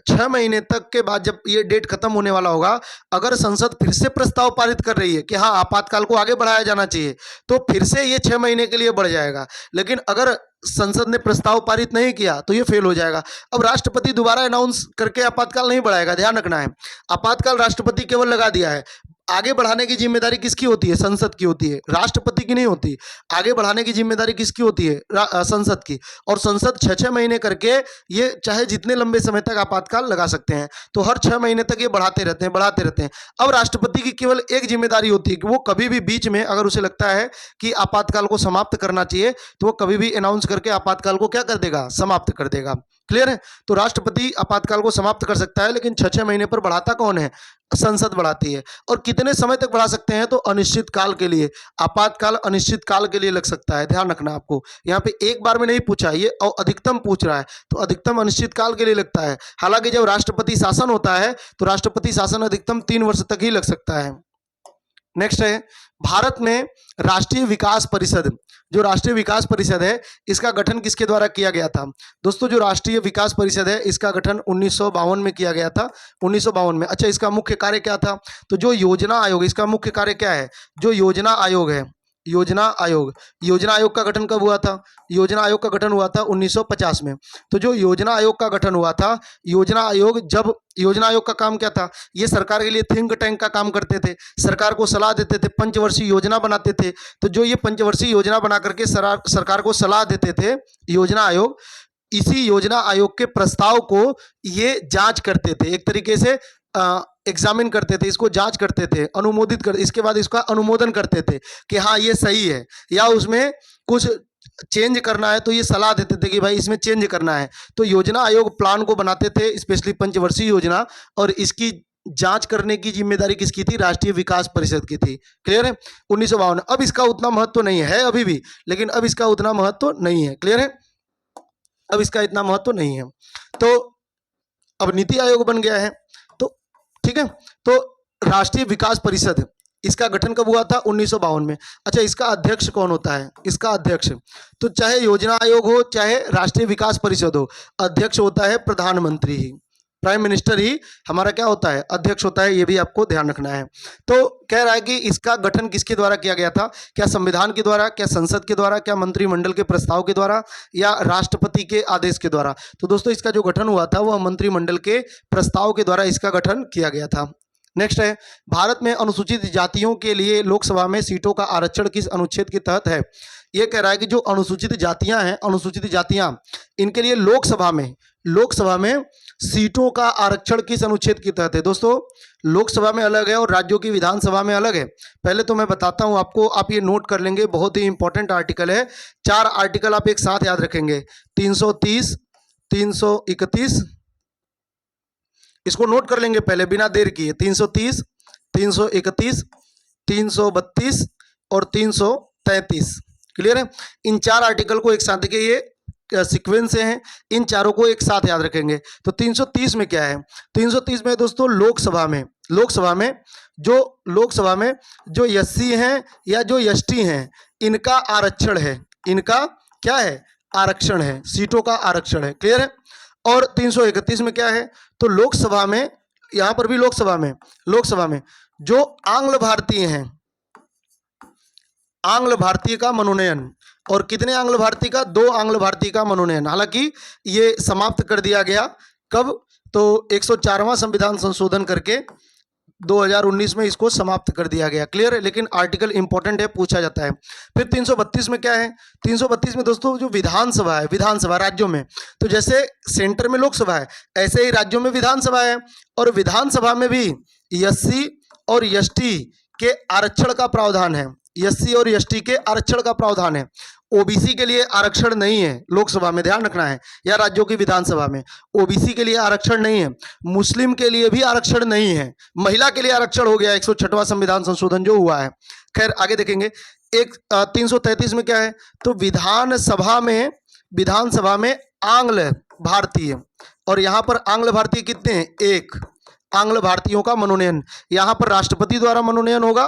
6 महीने तक के बाद जब ये डेट खत्म होने वाला होगा, अगर संसद फिर से प्रस्ताव पारित कर रही है कि हाँ आपातकाल को आगे बढ़ाया जाना चाहिए, तो फिर से ये 6 महीने के लिए बढ़ जाएगा। लेकिन अगर संसद ने प्रस्ताव पारित नहीं किया तो ये फेल हो जाएगा। अब राष्ट्रपति दोबारा अनाउंस करके आपातकाल नहीं बढ़ाएगा, ध्यान रखना है। आपातकाल राष्ट्रपति केवल लगा दिया है, आगे बढ़ाने की जिम्मेदारी किसकी होती है? संसद की होती है, राष्ट्रपति की नहीं होती। आगे बढ़ाने की जिम्मेदारी किसकी होती है? संसद की। और संसद 6-6 महीने करके ये चाहे जितने लंबे समय तक आपातकाल लगा सकते हैं, तो हर 6 महीने तक ये बढ़ाते रहते हैं। अब राष्ट्रपति की केवल एक जिम्मेदारी होती है कि वो कभी भी बीच में अगर उसे लगता है कि आपातकाल को समाप्त करना चाहिए, तो वो कभी भी अनाउंस करके आपातकाल को क्या कर देगा? समाप्त कर देगा। क्लियर है? तो राष्ट्रपति आपातकाल को समाप्त कर सकता है, लेकिन 6-6 महीने पर बढ़ाता कौन है? संसद बढ़ाती है। और कितने समय तक बढ़ा सकते हैं? तो अनिश्चित काल के लिए। आपातकाल अनिश्चित काल के लिए लग सकता है, ध्यान रखना आपको। यहाँ पे एक बार में नहीं पूछा, ये अधिकतम पूछ रहा है, तो अधिकतम अनिश्चित काल के लिए लगता है। हालांकि जब राष्ट्रपति शासन होता है तो राष्ट्रपति शासन अधिकतम 3 वर्ष तक ही लग सकता है। नेक्स्ट है, भारत में राष्ट्रीय विकास परिषद, जो राष्ट्रीय विकास परिषद है इसका गठन किसके द्वारा किया गया था? दोस्तों जो राष्ट्रीय विकास परिषद है इसका गठन 1952 में किया गया था, 1952 में। अच्छा, इसका मुख्य कार्य क्या था? तो जो योजना आयोग, इसका मुख्य कार्य क्या है? जो योजना आयोग है, योजना आयोग का गठन कब हुआ था? योजना आयोग का गठन हुआ था 1950 में। तो जो योजना आयोग का गठन हुआ था, योजना आयोग का काम क्या था? ये सरकार के लिए थिंक टैंक का काम करते थे, सरकार को सलाह देते थे, पंचवर्षीय योजना बनाते थे। तो जो ये पंचवर्षीय योजना बना करके सरकार को सलाह देते थे योजना आयोग, इसी योजना आयोग के प्रस्ताव को ये जांच करते थे, एक तरीके से एग्जामिन करते थे, इसको जांच करते थे, अनुमोदित कर, इसके बाद इसका अनुमोदन करते थे कि हाँ ये सही है, या उसमें कुछ चेंज करना है तो ये सलाह देते थे कि भाई इसमें चेंज करना है। तो योजना आयोग प्लान को बनाते थे, स्पेशली पंचवर्षीय योजना, और इसकी जांच करने की जिम्मेदारी किसकी थी? राष्ट्रीय विकास परिषद की थी। क्लियर है? 1952। अब इसका उतना महत्व नहीं है अभी भी, लेकिन अब इसका उतना महत्व नहीं है। क्लियर है? अब इसका इतना महत्व नहीं है। तो अब नीति आयोग बन गया है, तो ठीक है। तो राष्ट्रीय विकास परिषद इसका गठन कब हुआ था? 1952 में। अच्छा, इसका अध्यक्ष कौन होता है? इसका अध्यक्ष तो चाहे योजना आयोग हो चाहे राष्ट्रीय विकास परिषद हो, अध्यक्ष होता है प्रधानमंत्री ही, प्राइम मिनिस्टर ही हमारा क्या होता है? अध्यक्ष होता है। ये भी आपको ध्यान रखना है। तो कह रहा है कि इसका गठन किसके द्वारा किया गया था? क्या संविधान के द्वारा, क्या संसद के द्वारा, क्या मंत्रिमंडल के प्रस्ताव के द्वारा, या राष्ट्रपति के आदेश के द्वारा? तो दोस्तों इसका जो गठन हुआ था वह मंत्रिमंडल के प्रस्ताव के द्वारा इसका गठन किया गया था। नेक्स्ट है, भारत में अनुसूचित जातियों के लिए लोकसभा में सीटों का आरक्षण किस अनुच्छेद के तहत है? ये कह रहा है कि जो अनुसूचित जातियां हैं, अनुसूचित जातियां, इनके लिए लोकसभा में सीटों का आरक्षण किस अनुच्छेद के तहत है? दोस्तों लोकसभा में अलग है और राज्यों की विधानसभा में अलग है। पहले तो मैं बताता हूं आपको, आप ये नोट कर लेंगे, बहुत ही इंपॉर्टेंट आर्टिकल है। 4 आर्टिकल आप एक साथ याद रखेंगे, 330, 331, इसको नोट कर लेंगे पहले बिना देर किए। 330, 331, 332 और 333। क्लियर है? इन 4 आर्टिकल को एक साथ, देखिए ये सीक्वेंस से हैं, इन चारों को एक साथ याद रखेंगे। तो 330 में क्या है? 330 में दोस्तों लोकसभा में जो एससी हैं या जो एसटी हैं, इनका आरक्षण है। इनका क्या है? आरक्षण है, सीटों का आरक्षण है। क्लियर है? और 331 में क्या है? तो लोकसभा में, यहां पर भी लोकसभा में जो आंग्ल भारतीय हैं, आंग्ल भारतीय का मनोनयन, और कितने आंग्ल भारतीय का? 2 आंग्ल भारतीय का मनोनयन। हालांकि ये समाप्त कर दिया गया कब? तो 104वां संविधान संशोधन करके 2019 में इसको समाप्त कर दिया गया। क्लियर है? लेकिन आर्टिकल इंपॉर्टेंट है, पूछा जाता है। फिर 332 में क्या है? 332 में दोस्तों जो विधानसभा है, विधानसभा राज्यों में, तो जैसे सेंटर में लोकसभा है ऐसे ही राज्यों में विधानसभा है, और विधानसभा में भी एससी और एसटी के आरक्षण का प्रावधान है। एससी और एसटी के आरक्षण का प्रावधान है। ओबीसी के लिए आरक्षण नहीं है लोकसभा में, ध्यान रखना है, या राज्यों की विधानसभा में ओबीसी के लिए आरक्षण नहीं है। मुस्लिम के लिए भी आरक्षण नहीं है। महिला के लिए आरक्षण हो गया 106वां संविधान संशोधन जो हुआ है। खैर आगे देखेंगे। 333 में क्या है? तो विधानसभा में आंग्ल भारतीय, और यहां पर आंग्ल भारतीय कितने हैं? 1 आंग्ल भारतीयों का मनोनयन। यहां पर राष्ट्रपति द्वारा मनोनयन होगा,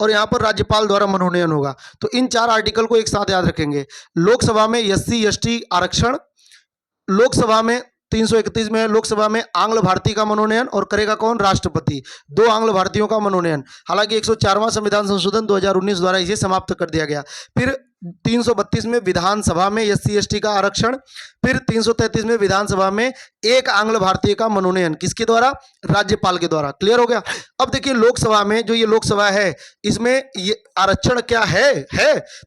और यहां पर राज्यपाल द्वारा मनोनयन होगा। तो इन 4 आर्टिकल को एक साथ याद रखेंगे। लोकसभा में एससी एसटी आरक्षण, लोकसभा में 331 में लोकसभा में आंग्ल भारतीय का मनोनयन, और करेगा कौन? राष्ट्रपति। 2 आंग्ल भारतीयों का मनोनयन। हालांकि 104वां संविधान संशोधन 2019 द्वारा इसे समाप्त कर दिया गया। फिर 332 में विधानसभा में एससी एसटी का आरक्षण। फिर 333 में विधानसभा में 1 आंग्ल भारतीय का मनोनयन, किसके द्वारा? राज्यपाल के द्वारा। क्लियर हो गया? अब देखिए लोकसभा में, जो ये लोकसभा है, इसमें ये आरक्षण क्या है?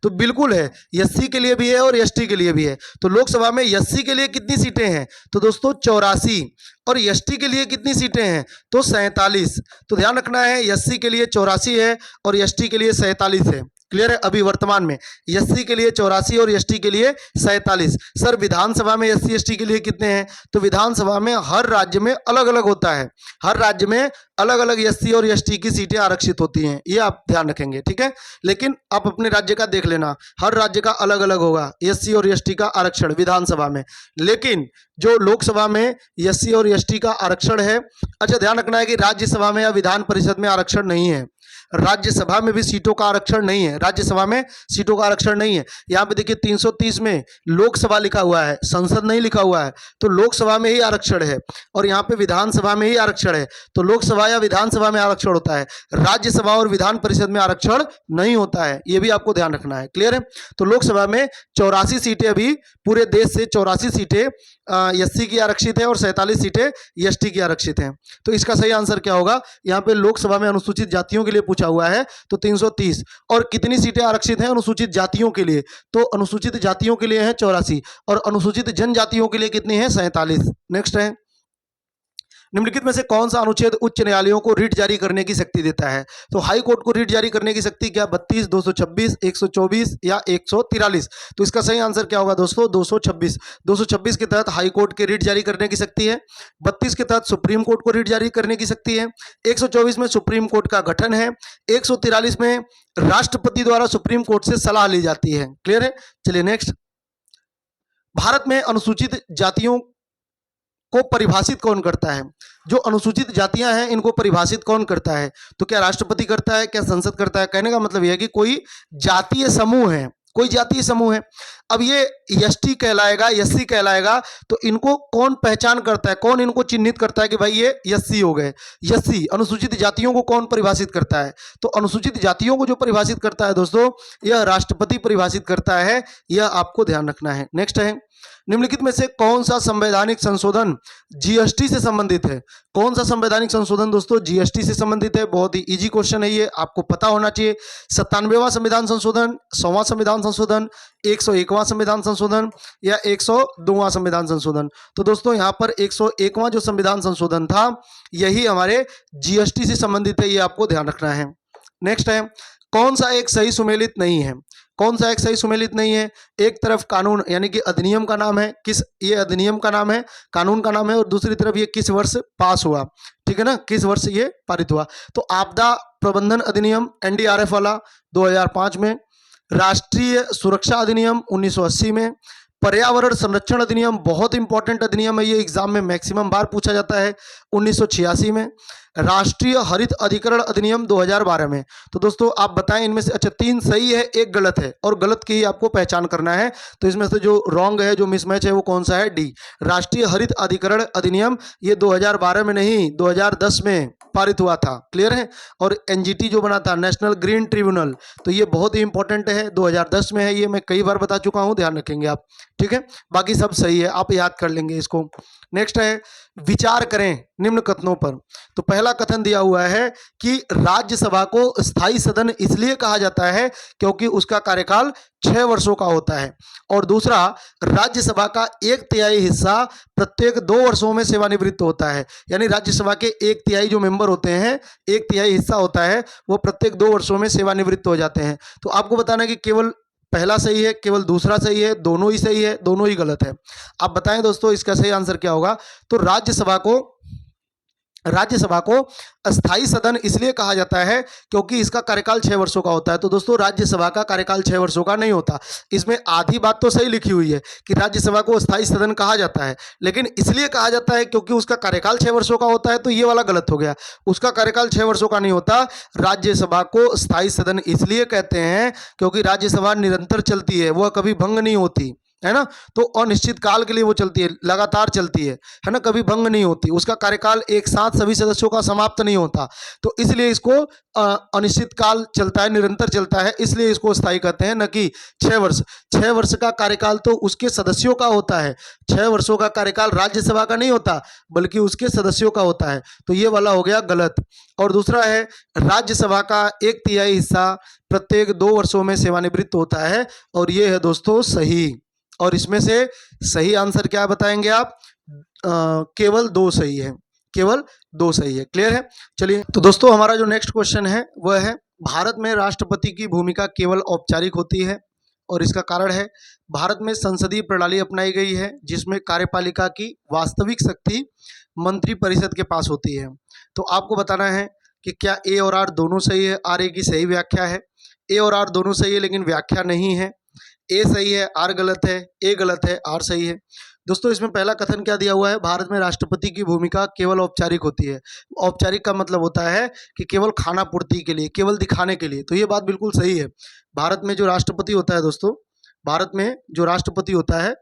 तो बिल्कुल है, एससी के लिए भी है और एसटी के लिए भी है। तो लोकसभा में एससी के लिए कितनी सीटें हैं? तो दोस्तों 84, और एसटी के लिए कितनी सीटें हैं? तो 47। तो ध्यान रखना है, एससी के लिए 84 है और एसटी के लिए 47 है। क्लियर है? अभी वर्तमान में एससी के लिए 84 और एसटी के लिए 47। सर विधानसभा में एससी एसटी के लिए कितने हैं? तो विधानसभा में हर राज्य में अलग अलग होता है, हर राज्य में अलग अलग एससी और एसटी की सीटें आरक्षित होती हैं, ये आप ध्यान रखेंगे। ठीक है? लेकिन आप अपने राज्य का देख लेना, हर राज्य का अलग अलग होगा एससी और एसटी का आरक्षण विधानसभा में। लेकिन जो लोकसभा में एससी और एसटी का आरक्षण है, अच्छा ध्यान रखना है कि राज्यसभा में या विधान परिषद में आरक्षण नहीं है। राज्यसभा में भी सीटों का आरक्षण नहीं है, राज्यसभा में सीटों का आरक्षण नहीं है। यहाँ पे देखिए 330 में लोकसभा लिखा हुआ है, संसद नहीं लिखा हुआ है, तो लोकसभा में ही आरक्षण है, और यहाँ पे विधानसभा में ही आरक्षण है। तो लोकसभा या विधानसभा में आरक्षण होता है, राज्यसभा और विधान परिषद में आरक्षण नहीं होता है, ये भी आपको ध्यान रखना है। क्लियर है? तो लोकसभा में 84 सीटें, अभी पूरे देश से 84 सीटें एससी की आरक्षित है और 47 सीटें एसटी की आरक्षित हैं। तो इसका सही आंसर क्या होगा? यहाँ पे लोकसभा में अनुसूचित जातियों के लिए पूछा हुआ है, तो 330। और कितनी सीटें आरक्षित हैं अनुसूचित जातियों के लिए? तो अनुसूचित जातियों के लिए है 84, और अनुसूचित जनजातियों के लिए कितनी है? 47। नेक्स्ट है, निम्नलिखित में से कौन सा अनुच्छेद उच्च न्यायालयों को रिट जारी करने की शक्ति देता है? तो हाई कोर्ट को रिट जारी करने की शक्ति क्या? 32, 226, 124 या 143? तो इसका सही आंसर क्या होगा दोस्तों? 226। 226 के तहत हाई कोर्ट के रिट जारी करने की शक्ति है, 32 के तहत सुप्रीम कोर्ट को रिट जारी करने की शक्ति है, 124 में सुप्रीम कोर्ट का गठन है, 143 में राष्ट्रपति द्वारा सुप्रीम कोर्ट से सलाह ली जाती है। क्लियर है? चलिए नेक्स्ट, भारत में अनुसूचित जातियों को परिभाषित कौन करता है? जो अनुसूचित जातियां हैं इनको परिभाषित कौन करता है? तो क्या राष्ट्रपति करता है, क्या संसद करता है? कहने का मतलब यह है कि कोई जातीय समूह है, कोई जातीय समूह है। अब ये एसटी कहलाएगा, एससी कहलाएगा, तो इनको कौन पहचान करता है, कौन इनको चिन्हित करता है कि भाई ये एससी हो गए? एससी अनुसूचित जातियों को कौन परिभाषित करता है? तो अनुसूचित जातियों को जो परिभाषित करता है दोस्तों, यह राष्ट्रपति परिभाषित करता है, यह आपको ध्यान रखना है। नेक्स्ट है, निम्नलिखित में से कौन सा संवैधानिक संशोधन जीएसटी से संबंधित है? कौन सा संवैधानिक संशोधन दोस्तों जीएसटी से संबंधित है? बहुत ही इजी क्वेश्चन है, ये आपको पता होना चाहिए। 97वां संविधान संशोधन, 100वां संविधान संशोधन, 101वां संविधान संशोधन या 102वां संविधान संशोधन? तो दोस्तों यहाँ पर 101वां जो संविधान संशोधन था यही हमारे जीएसटी से संबंधित है, ये आपको ध्यान रखना है। नेक्स्ट है, कौन सा एक सही सुमेलित नहीं है? कौन सा एक सही सुमेलित नहीं है? एक तरफ कानून यानी कि अधिनियम का नाम है, किस, ये अधिनियम का नाम है, कानून का नाम है, और दूसरी तरफ ये किस वर्ष पास हुआ, ठीक है ना, किस वर्ष ये पारित हुआ। तो आपदा प्रबंधन अधिनियम एनडीआरएफ वाला 2005 में, राष्ट्रीय सुरक्षा अधिनियम 1980 में, पर्यावरण संरक्षण अधिनियम बहुत इंपॉर्टेंट अधिनियम है, ये एग्जाम में मैक्सिमम बार पूछा जाता है, 1986 में, राष्ट्रीय हरित अधिकरण अधिनियम 2012 में। तो दोस्तों आप बताएं इनमें से, अच्छा 3 सही है, 1 गलत है, और गलत की ही आपको पहचान करना है। तो इसमें से जो रॉन्ग है, जो मिसमैच है, वो कौन सा है? डी, राष्ट्रीय हरित अधिकरण अधिनियम, ये 2012 में नहीं 2010 में पारित हुआ था, क्लियर है। और एनजीटी जो बना था, नेशनल ग्रीन ट्रिब्यूनल, तो ये बहुत ही इंपॉर्टेंट है, 2010 में है, ये मैं कई बार बता चुका हूँ, ध्यान रखेंगे आप, ठीक है। बाकी सब सही है, आप याद कर लेंगे इसको। नेक्स्ट है, विचार करें निम्न कथनों पर। तो पहला कथन दिया हुआ है कि राज्यसभा को स्थायी सदन इसलिए कहा जाता है क्योंकि उसका कार्यकाल 6 वर्षों का होता है, और दूसरा, राज्यसभा का 1/3 हिस्सा प्रत्येक 2 वर्षों में सेवानिवृत्त होता है। यानी राज्यसभा के 1/3 जो मेंबर होते हैं, 1/3 हिस्सा होता है, वो प्रत्येक 2 वर्षों में सेवानिवृत्त हो जाते हैं। तो आपको बताना है कि केवल पहला सही है, केवल दूसरा सही है, दोनों ही सही है, दोनों ही गलत है। आप बताएं दोस्तों इसका सही आंसर क्या होगा? तो राज्यसभा को अस्थाई सदन इसलिए कहा जाता है क्योंकि इसका कार्यकाल 6 वर्षों का होता है। तो दोस्तों राज्यसभा का कार्यकाल 6 वर्षों का नहीं होता। इसमें आधी बात तो सही लिखी हुई है कि राज्यसभा को अस्थाई सदन कहा जाता है, लेकिन इसलिए कहा जाता है क्योंकि उसका कार्यकाल 6 वर्षों का होता है, तो ये वाला गलत हो गया। उसका कार्यकाल 6 वर्षों का नहीं होता। राज्यसभा को अस्थाई सदन इसलिए कहते हैं क्योंकि राज्यसभा निरंतर चलती है, वह कभी भंग नहीं होती, है ना। तो अनिश्चित काल के लिए वो चलती है, लगातार चलती है ना, कभी भंग नहीं होती। उसका कार्यकाल एक साथ सभी सदस्यों का समाप्त नहीं होता, तो इसलिए इसको अनिश्चित काल चलता है, निरंतर चलता है, इसलिए इसको स्थायी कहते हैं, न कि 6 वर्ष। 6 वर्ष का कार्यकाल तो उसके सदस्यों का होता है, 6 वर्षों का कार्यकाल राज्यसभा का नहीं होता, बल्कि उसके सदस्यों का होता है। तो ये वाला हो गया गलत। और दूसरा है, राज्यसभा का 1/3 हिस्सा प्रत्येक 2 वर्षों में सेवानिवृत्त होता है, और ये है दोस्तों सही। और इसमें से सही आंसर क्या बताएंगे आप? केवल 2 सही है, केवल 2 सही है, क्लियर है। चलिए, तो दोस्तों हमारा जो नेक्स्ट क्वेश्चन है वह है, भारत में राष्ट्रपति की भूमिका केवल औपचारिक होती है, और इसका कारण है, भारत में संसदीय प्रणाली अपनाई गई है जिसमें कार्यपालिका की वास्तविक शक्ति मंत्रिपरिषद के पास होती है। तो आपको बताना है कि क्या ए और आर दोनों सही है? आर ए की सही व्याख्या है, ए और आर दोनों सही है, लेकिन व्याख्या नहीं है। ए सही है, आर गलत है, ए गलत है, आर सही है। दोस्तों इसमें पहला कथन क्या दिया हुआ है? भारत में राष्ट्रपति की भूमिका केवल औपचारिक होती है। औपचारिक का मतलब होता है कि केवल खाना पूर्ति के लिए, केवल दिखाने के लिए। तो ये बात बिल्कुल सही है। भारत में जो राष्ट्रपति होता है दोस्तों, भारत में जो राष्ट्रपति होता है,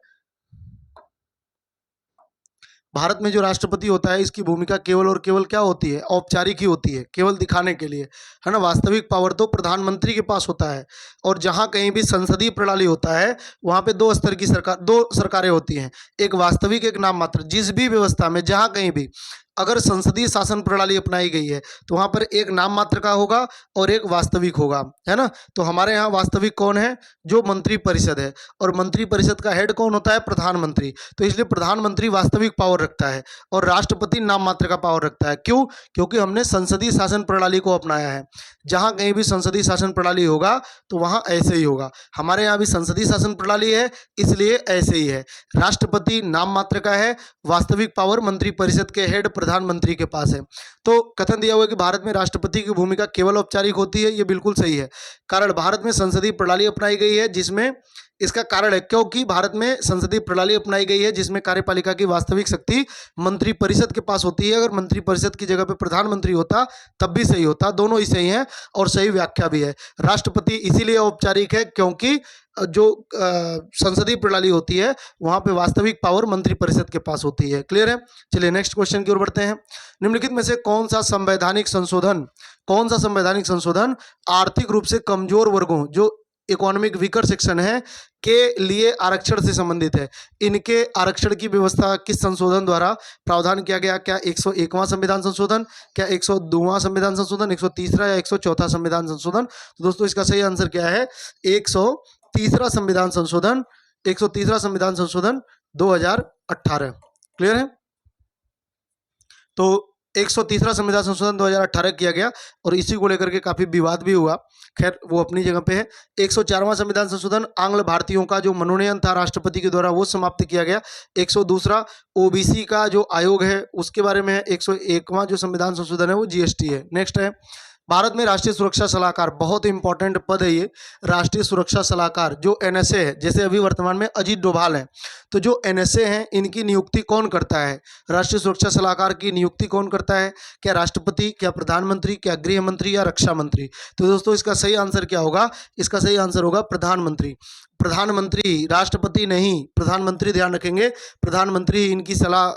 भारत में जो राष्ट्रपति होता है, इसकी भूमिका केवल और केवल क्या होती है? औपचारिक ही होती है, केवल दिखाने के लिए, है ना। वास्तविक पावर तो प्रधानमंत्री के पास होता है। और जहाँ कहीं भी संसदीय प्रणाली होता है, वहाँ पे 2 स्तर की सरकार, 2 सरकारें होती हैं, एक वास्तविक, एक नाम मात्र। जिस भी व्यवस्था में, जहाँ कहीं भी अगर संसदीय शासन प्रणाली अपनाई गई है, तो वहाँ पर एक नाम मात्र का होगा और एक वास्तविक होगा, है ना। तो हमारे यहाँ वास्तविक कौन है? जो मंत्रिपरिषद है। और मंत्रिपरिषद का हेड कौन होता है? प्रधानमंत्री। तो इसलिए प्रधानमंत्री वास्तविक पावर रखता है और राष्ट्रपति नाम मात्र का पावर रखता है। क्यों? क्योंकि हमने संसदीय शासन प्रणाली को अपनाया है। जहाँ कहीं भी संसदीय शासन प्रणाली होगा तो वहाँ ऐसे ही होगा। हमारे यहाँ भी संसदीय शासन प्रणाली है, इसलिए ऐसे ही है। राष्ट्रपति नाम मात्र का है, वास्तविक पावर मंत्रिपरिषद के हेड प्रधानमंत्री के पास है। तो कथन दिया हुआ है कि भारत में राष्ट्रपति की भूमिका केवल औपचारिक होती है, ये बिल्कुल सही है। कारण भारत में संसदीय प्रणाली अपनाई गई है जिसमें इसका कारण है क्योंकि भारत में संसदीय प्रणाली अपनाई गई है जिसमें कार्यपालिका की वास्तविक शक्ति मंत्रिपरिषद के पास होती है। अगर मंत्रिपरिषद की जगह पे प्रधानमंत्री होता तब भी सही होता, दोनों ही सही हैं और सही व्याख्या भी है। राष्ट्रपति इसीलिए औपचारिक है क्योंकि जो संसदीय प्रणाली होती है वहां पे वास्तविक पावर मंत्रिपरिषद के पास होती है। क्लियर है? चलिए नेक्स्ट क्वेश्चन की ओर बढ़ते हैं। निम्नलिखित में से कौन सा संवैधानिक संशोधन आर्थिक रूप से कमजोर वर्गों, जो इकोनॉमिक वीकर सेक्शन है, के लिए आरक्षण से संबंधित है? इनके आरक्षण की व्यवस्था किस संशोधन द्वारा प्रावधान किया गया? क्या 101वां संविधान संशोधन, क्या 102वां संविधान संशोधन, 130वां या 104वां संविधान संशोधन? तो दोस्तों इसका सही आंसर क्या है? 130वां संविधान संशोधन, 130वां संविधान संशोधन 2018। क्लियर है? तो 130वां संविधान संशोधन 2018 किया गया और इसी को लेकर के काफी विवाद भी हुआ। खैर वो अपनी जगह पे है। 104वां संविधान संशोधन आंग्ल भारतीयों का जो मनोनयन था राष्ट्रपति के द्वारा वो समाप्त किया गया। 102वां ओबीसी का जो आयोग है उसके बारे में है। 101वां जो संविधान संशोधन है वो जीएसटी है। नेक्स्ट है, भारत में राष्ट्रीय सुरक्षा सलाहकार, बहुत इंपॉर्टेंट पद है ये, राष्ट्रीय सुरक्षा सलाहकार जो एनएसए है, जैसे अभी वर्तमान में अजीत डोभाल हैं, तो जो एनएसए हैं इनकी नियुक्ति कौन करता है? राष्ट्रीय सुरक्षा सलाहकार की नियुक्ति कौन करता है? क्या राष्ट्रपति, क्या प्रधानमंत्री, क्या गृह मंत्री या रक्षा मंत्री? तो दोस्तों इसका सही आंसर क्या होगा? इसका सही आंसर होगा प्रधानमंत्री। प्रधानमंत्री, राष्ट्रपति नहीं, प्रधानमंत्री, ध्यान रखेंगे। प्रधानमंत्री इनकी सलाह,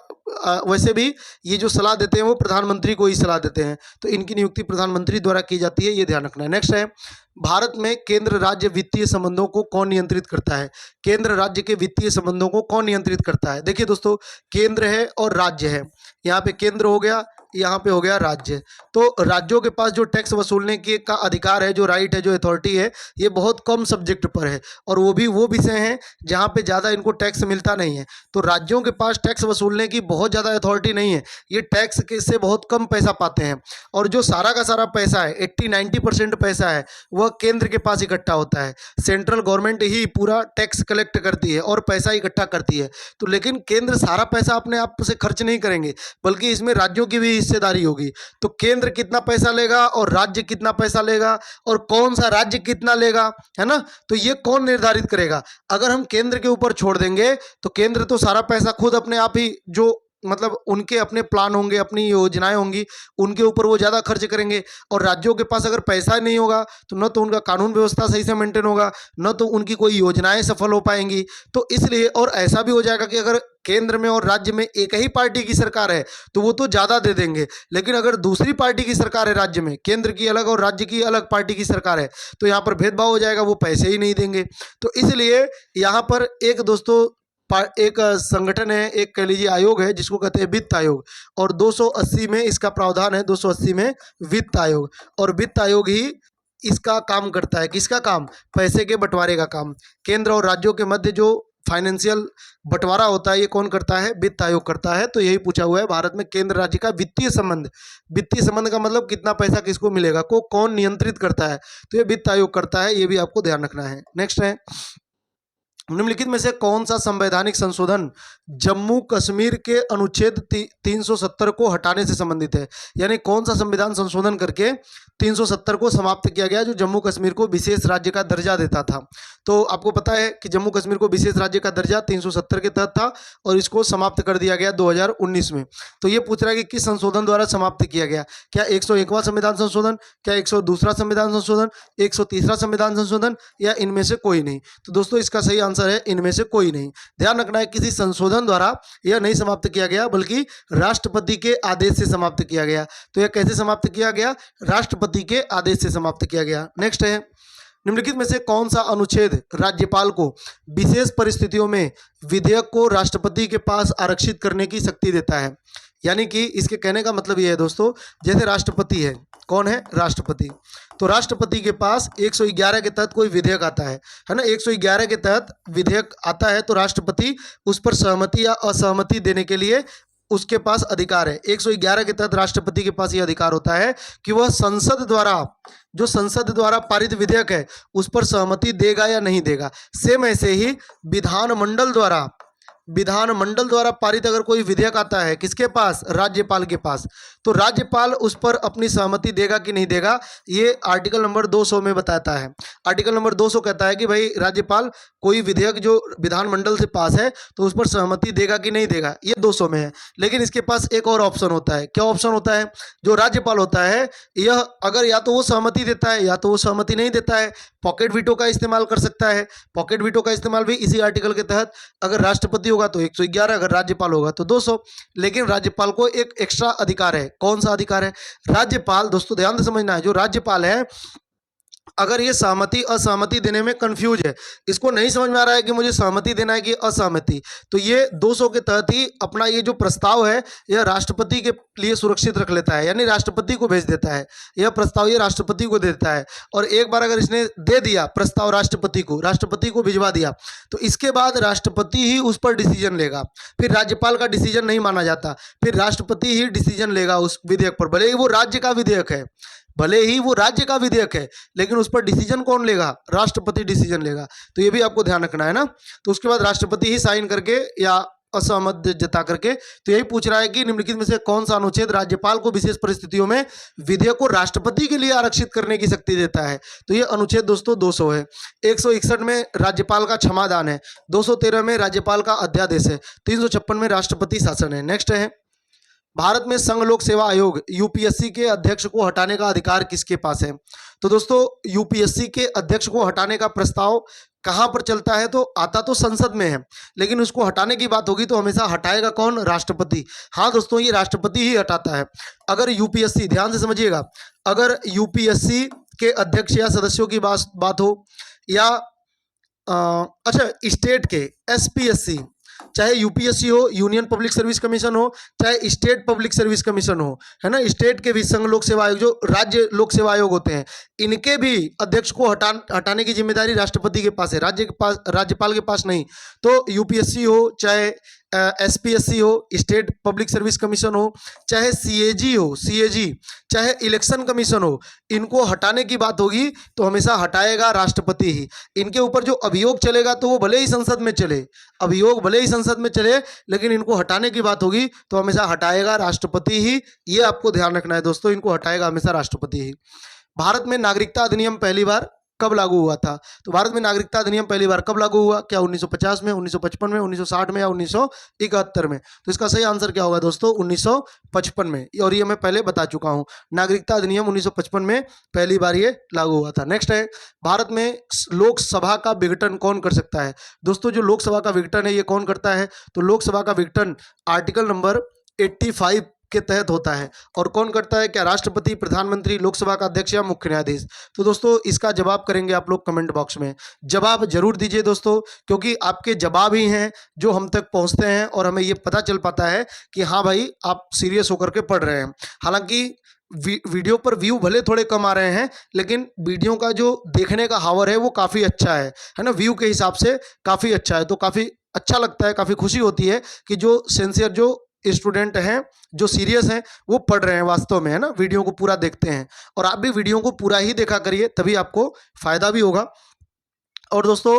वैसे भी ये जो सलाह देते हैं वो प्रधानमंत्री को ही सलाह देते हैं, तो इनकी नियुक्ति प्रधानमंत्री द्वारा की जाती है, ये ध्यान रखना है। नेक्स्ट है, भारत में केंद्र राज्य वित्तीय संबंधों को कौन नियंत्रित करता है? केंद्र राज्य के वित्तीय संबंधों को कौन नियंत्रित करता है? देखिए दोस्तों, केंद्र है और राज्य है। यहाँ पे केंद्र हो गया, यहाँ पे हो गया राज्य। तो राज्यों के पास जो टैक्स वसूलने के का अधिकार है, जो राइट है, जो अथॉरिटी है, ये बहुत कम सब्जेक्ट पर है और वो भी वो विषय हैं जहाँ पे ज़्यादा इनको टैक्स मिलता नहीं है। तो राज्यों के पास टैक्स वसूलने की बहुत ज़्यादा अथॉरिटी नहीं है, ये टैक्स के से बहुत कम पैसा पाते हैं और जो सारा का सारा पैसा है 80-90% पैसा है वह केंद्र के पास इकट्ठा होता है। सेंट्रल गवर्नमेंट ही पूरा टैक्स कलेक्ट करती है और पैसा इकट्ठा करती है। तो लेकिन केंद्र सारा पैसा अपने आप से खर्च नहीं करेंगे, बल्कि इसमें राज्यों की भी हिस्सेदारी होगी। तो केंद्र कितना पैसा लेगा और राज्य कितना पैसा लेगा और कौन सा राज्य कितना लेगा, है ना, तो ये कौन निर्धारित करेगा? अगर हम केंद्र के ऊपर छोड़ देंगे तो केंद्र तो सारा पैसा खुद अपने आप ही, जो मतलब उनके अपने प्लान होंगे, अपनी योजनाएं होंगी, उनके ऊपर वो ज़्यादा खर्च करेंगे। और राज्यों के पास अगर पैसा नहीं होगा तो न तो उनका कानून व्यवस्था सही से मेंटेन होगा, न तो उनकी कोई योजनाएं सफल हो पाएंगी। तो इसलिए, और ऐसा भी हो जाएगा कि अगर केंद्र में और राज्य में एक ही पार्टी की सरकार है तो वो तो ज़्यादा दे देंगे, लेकिन अगर दूसरी पार्टी की सरकार है राज्य में, केंद्र की अलग और राज्य की अलग पार्टी की सरकार है, तो यहाँ पर भेदभाव हो जाएगा, वो पैसे ही नहीं देंगे। तो इसलिए यहाँ पर एक दोस्तों एक संगठन है, एक कह लीजिए आयोग है जिसको कहते हैं वित्त आयोग, और 280 में इसका प्रावधान है, 280 में वित्त आयोग। और वित्त आयोग ही इसका काम करता है। किसका काम? पैसे के बंटवारे का काम। केंद्र और राज्यों के मध्य जो फाइनेंशियल बंटवारा होता है ये कौन करता है? वित्त आयोग करता है। तो यही पूछा हुआ है, भारत में केंद्र राज्य का वित्तीय संबंध, वित्तीय संबंध का मतलब कितना पैसा किसको मिलेगा को कौन नियंत्रित करता है? तो ये वित्त आयोग करता है, ये भी आपको ध्यान रखना है। नेक्स्ट है, निम्नलिखित में से कौन सा संवैधानिक संशोधन जम्मू कश्मीर के अनुच्छेद 370 को हटाने से संबंधित है? यानी कौन सा संविधान संशोधन करके 370 को समाप्त किया गया जो जम्मू कश्मीर को विशेष राज्य का दर्जा देता था? तो आपको पता है कि जम्मू कश्मीर को विशेष राज्य का दर्जा 370 के तहत था और इसको समाप्त कर दिया गया 2019 में। तो ये पूछ रहा है कि किस संशोधन द्वारा समाप्त किया गया? क्या 101वां संविधान संशोधन, क्या 102वां संविधान संशोधन, 130वां संविधान संशोधन, या इनमें से कोई नहीं? तो दोस्तों इसका सही आंसर है इनमें से कोई नहीं। ध्यान रखना है, किसी संशोधन द्वारा यह नहीं समाप्त किया गया बल्कि राष्ट्रपति के आदेश से समाप्त किया गया। तो यह कैसे समाप्त किया गया? राष्ट्रपति के आदेश से समाप्त किया गया। नेक्स्ट है, निम्नलिखित में से कौन सा अनुच्छेद राज्यपाल को विशेष परिस्थितियों में विधेयक को राष्ट्रपति के पास आरक्षित करने की शक्ति देता है? यानी कि इसके कहने का मतलब यह है दोस्तों, जैसे राष्ट्रपति है, कौन है? राष्ट्रपति। तो राष्ट्रपति के पास 111 के तहत कोई विधेयक आता है ना, 111 के तहत विधेयक आता है तो राष्ट्रपति उस पर सहमति या असहमति देने के लिए उसके पास अधिकार है। 111 के तहत राष्ट्रपति के पास यह अधिकार होता है कि वह संसद द्वारा, जो संसद द्वारा पारित विधेयक है उस पर सहमति देगा या नहीं देगा। सेम ऐसे ही विधानमंडल द्वारा विधानमंडल द्वारा पारित अगर कोई विधेयक आता है किसके पास, राज्यपाल के पास, तो राज्यपाल उस पर अपनी सहमति देगा कि नहीं देगा, ये आर्टिकल नंबर 200 में बताता है। आर्टिकल नंबर 200 कहता है कि भाई राज्यपाल कोई विधेयक जो विधानमंडल से पास है तो उस पर सहमति देगा कि नहीं देगा, ये 200 में है। लेकिन इसके पास एक और ऑप्शन होता है। क्या ऑप्शन होता है? जो राज्यपाल होता है यह अगर या तो वो सहमति देता है या तो वो सहमति नहीं देता है, पॉकेट वीटो का इस्तेमाल कर सकता है। पॉकेट वीटो का इस्तेमाल भी इसी आर्टिकल के तहत, अगर राष्ट्रपति होगा तो 111, अगर राज्यपाल होगा तो 200। लेकिन राज्यपाल को एक एक्स्ट्रा अधिकार है। कौन सा अधिकार है? राज्यपाल, दोस्तों ध्यान से समझना है, जो राज्यपाल है अगर ये सहमति असहमति देने में कंफ्यूज है, इसको नहीं समझ में आ रहा है कि मुझे सहमति देना है कि असहमति, तो ये 200 के तहत ही अपना ये जो प्रस्ताव है यह राष्ट्रपति के लिए सुरक्षित रख लेता है, यानी राष्ट्रपति को भेज देता है। यह प्रस्ताव ये राष्ट्रपति को दे देता है, और एक बार अगर इसने दे दिया प्रस्ताव राष्ट्रपति को भिजवा दिया, तो इसके बाद राष्ट्रपति ही उस पर डिसीजन लेगा। फिर राज्यपाल का डिसीजन नहीं माना जाता, फिर राष्ट्रपति ही डिसीजन लेगा उस विधेयक पर। भले ही वो राज्य का विधेयक है, लेकिन उस पर डिसीजन कौन लेगा? राष्ट्रपति डिसीजन लेगा। तो ये भी आपको ध्यान रखना है ना। तो उसके बाद राष्ट्रपति ही साइन करके या असहमत जता करके, तो यही पूछ रहा है कि निम्नलिखित में से कौन सा अनुच्छेद राज्यपाल को विशेष परिस्थितियों में विधेयक को राष्ट्रपति के लिए आरक्षित करने की शक्ति देता है। तो ये अनुच्छेद दोस्तों 200 है। 161 में राज्यपाल का क्षमादान है, 213 में राज्यपाल का अध्यादेश है, 356 में राष्ट्रपति शासन है। नेक्स्ट है, भारत में संघ लोक सेवा आयोग यूपीएससी के अध्यक्ष को हटाने का अधिकार किसके पास है? तो दोस्तों यूपीएससी के अध्यक्ष को हटाने का प्रस्ताव कहां पर चलता है? तो आता तो संसद में है, लेकिन उसको हटाने की बात होगी तो हमेशा हटाएगा कौन? राष्ट्रपति। हाँ दोस्तों, ये राष्ट्रपति ही हटाता है। अगर यूपीएससी, ध्यान से समझिएगा, अगर यूपीएससी के अध्यक्ष या सदस्यों की बात हो, या अच्छा स्टेट के एसपीएससी, चाहे यूपीएससी हो, यूनियन पब्लिक सर्विस कमीशन हो, चाहे स्टेट पब्लिक सर्विस कमीशन हो, है ना, स्टेट के भी संघ लोक सेवा आयोग, जो राज्य लोक सेवा आयोग होते हैं, इनके भी अध्यक्ष को हटाने की जिम्मेदारी राष्ट्रपति के पास है, राज्यपाल के पास नहीं। तो यूपीएससी हो, चाहे एसपीएससी हो, स्टेट पब्लिक सर्विस कमीशन हो, चाहे सीएजी हो, चाहे इलेक्शन कमीशन हो, इनको हटाने की बात होगी तो हमेशा हटाएगा राष्ट्रपति ही। इनके ऊपर जो अभियोग चलेगा तो वो भले ही संसद में चले, लेकिन इनको हटाने की बात होगी तो हमेशा हटाएगा राष्ट्रपति ही। ये आपको ध्यान रखना है दोस्तों, इनको हटाएगा हमेशा राष्ट्रपति ही। भारत में नागरिकता अधिनियम पहली बार कब लागू हुआ था? तो भारत में नागरिकता अधिनियम पहली बार कब लागू हुआ? क्या 1950 में, 1955 में, 1960 में या 1971 में? तो इसका सही आंसर क्या होगा दोस्तों? 1955 में। और ये मैं पहले बता चुका हूं, नागरिकता अधिनियम 1955 में पहली बार ये लागू हुआ था। नेक्स्ट है, भारत में लोकसभा का विघटन कौन कर सकता है? दोस्तों जो लोकसभा का विघटन है ये कौन करता है? तो लोकसभा का विघटन आर्टिकल नंबर 85 के तहत होता है। और कौन करता है? क्या राष्ट्रपति, प्रधानमंत्री, लोकसभा का अध्यक्ष या मुख्य न्यायाधीश? तो दोस्तों इसका जवाब करेंगे आप लोग कमेंट बॉक्स में। जवाब जरूर दीजिए दोस्तों, क्योंकि आपके जवाब ही हैं जो हम तक पहुंचते हैं और हमें ये पता चल पाता है कि हाँ भाई आप सीरियस होकर के पढ़ रहे हैं। हालांकि वीडियो पर व्यू भले थोड़े कम आ रहे हैं, लेकिन वीडियो का जो देखने का हावर है वो काफ़ी अच्छा है ना, व्यू के हिसाब से काफ़ी अच्छा है। तो काफ़ी अच्छा लगता है, काफ़ी खुशी होती है कि जो सिंसियर, जो स्टूडेंट हैं, जो सीरियस हैं, वो पढ़ रहे हैं वास्तव में, है ना, वीडियो को पूरा देखते हैं। और आप भी वीडियो को पूरा ही देखा करिए, तभी आपको फायदा भी होगा। और दोस्तों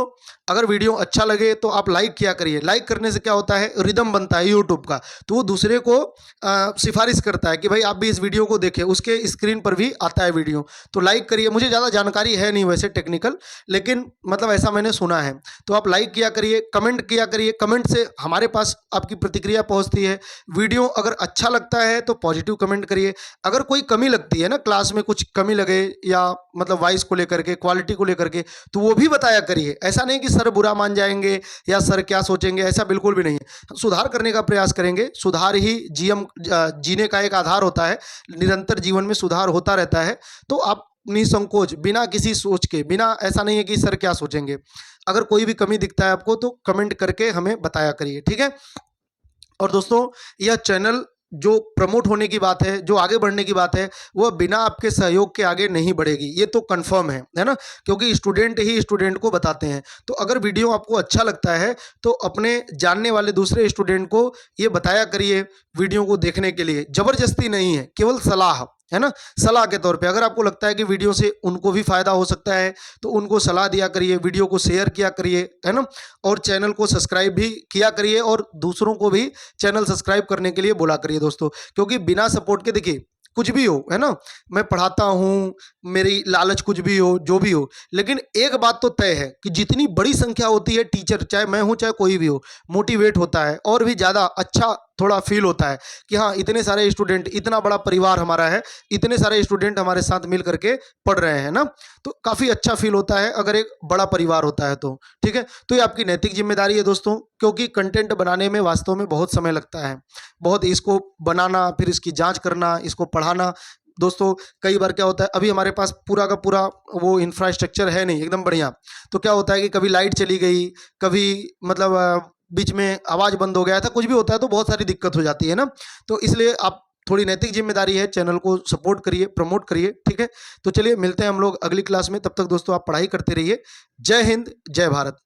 अगर वीडियो अच्छा लगे तो आप लाइक किया करिए। लाइक करने से क्या होता है, रिदम बनता है यूट्यूब का, तो वो दूसरे को सिफारिश करता है कि भाई आप भी इस वीडियो को देखें, उसके स्क्रीन पर भी आता है वीडियो। तो लाइक करिए। मुझे ज़्यादा जानकारी है नहीं वैसे टेक्निकल, लेकिन मतलब ऐसा मैंने सुना है। तो आप लाइक किया करिए, कमेंट किया करिए। कमेंट से हमारे पास आपकी प्रतिक्रिया पहुँचती है। वीडियो अगर अच्छा लगता है तो पॉजिटिव कमेंट करिए। अगर कोई कमी लगती है ना, क्लास में कुछ कमी लगे या मतलब वॉइस को लेकर के, क्वालिटी को लेकर के, तो वो भी बताया करिए। ऐसा नहीं कि सर बुरा मान जाएंगे या सर क्या सोचेंगे, ऐसा बिल्कुल भी नहीं है। सुधार करने का प्रयास करेंगे। सुधार ही जीने का एक आधार होता है। निरंतर जीवन में सुधार होता रहता है। तो आप निसंकोच, बिना किसी सोच के, बिना ऐसा नहीं है कि सर क्या सोचेंगे, अगर कोई भी कमी दिखता है आपको तो कमेंट करके हमें बताया करिए, ठीक है। और दोस्तों यह चैनल जो प्रमोट होने की बात है, जो आगे बढ़ने की बात है, वह बिना आपके सहयोग के आगे नहीं बढ़ेगी, ये तो कंफर्म है ना, क्योंकि स्टूडेंट ही स्टूडेंट को बताते हैं। तो अगर वीडियो आपको अच्छा लगता है तो अपने जानने वाले दूसरे स्टूडेंट को ये बताया करिए वीडियो को देखने के लिए। ज़बरदस्ती नहीं है, केवल सलाह, है ना, सलाह के तौर पे। अगर आपको लगता है कि वीडियो से उनको भी फ़ायदा हो सकता है तो उनको सलाह दिया करिए, वीडियो को शेयर किया करिए, है ना, और चैनल को सब्सक्राइब भी किया करिए और दूसरों को भी चैनल सब्सक्राइब करने के लिए बोला करिए दोस्तों। क्योंकि बिना सपोर्ट के देखिए कुछ भी हो, है ना, मैं पढ़ाता हूँ, मेरी लालच कुछ भी हो, जो भी हो, लेकिन एक बात तो तय है कि जितनी बड़ी संख्या होती है टीचर, चाहे मैं हूँ चाहे कोई भी हो, मोटिवेट होता है और भी ज़्यादा अच्छा थोड़ा फील होता है कि हाँ इतने सारे स्टूडेंट, इतना बड़ा परिवार हमारा है, इतने सारे स्टूडेंट हमारे साथ मिल करके पढ़ रहे हैं ना, तो काफ़ी अच्छा फील होता है अगर एक बड़ा परिवार होता है तो। ठीक है, तो ये आपकी नैतिक जिम्मेदारी है दोस्तों, क्योंकि कंटेंट बनाने में वास्तव में बहुत समय लगता है, बहुत इसको बनाना, फिर इसकी जांच करना, इसको पढ़ाना। दोस्तों कई बार क्या होता है, अभी हमारे पास पूरा का पूरा वो इंफ्रास्ट्रक्चर है नहीं एकदम बढ़िया, तो क्या होता है कि कभी लाइट चली गई, कभी मतलब बीच में आवाज़ बंद हो गया था, कुछ भी होता है तो बहुत सारी दिक्कत हो जाती है ना। तो इसलिए आप थोड़ी नैतिक जिम्मेदारी है, चैनल को सपोर्ट करिए, प्रमोट करिए। ठीक है, तो चलिए मिलते हैं हम लोग अगली क्लास में, तब तक दोस्तों आप पढ़ाई करते रहिए। जय हिंद, जय भारत।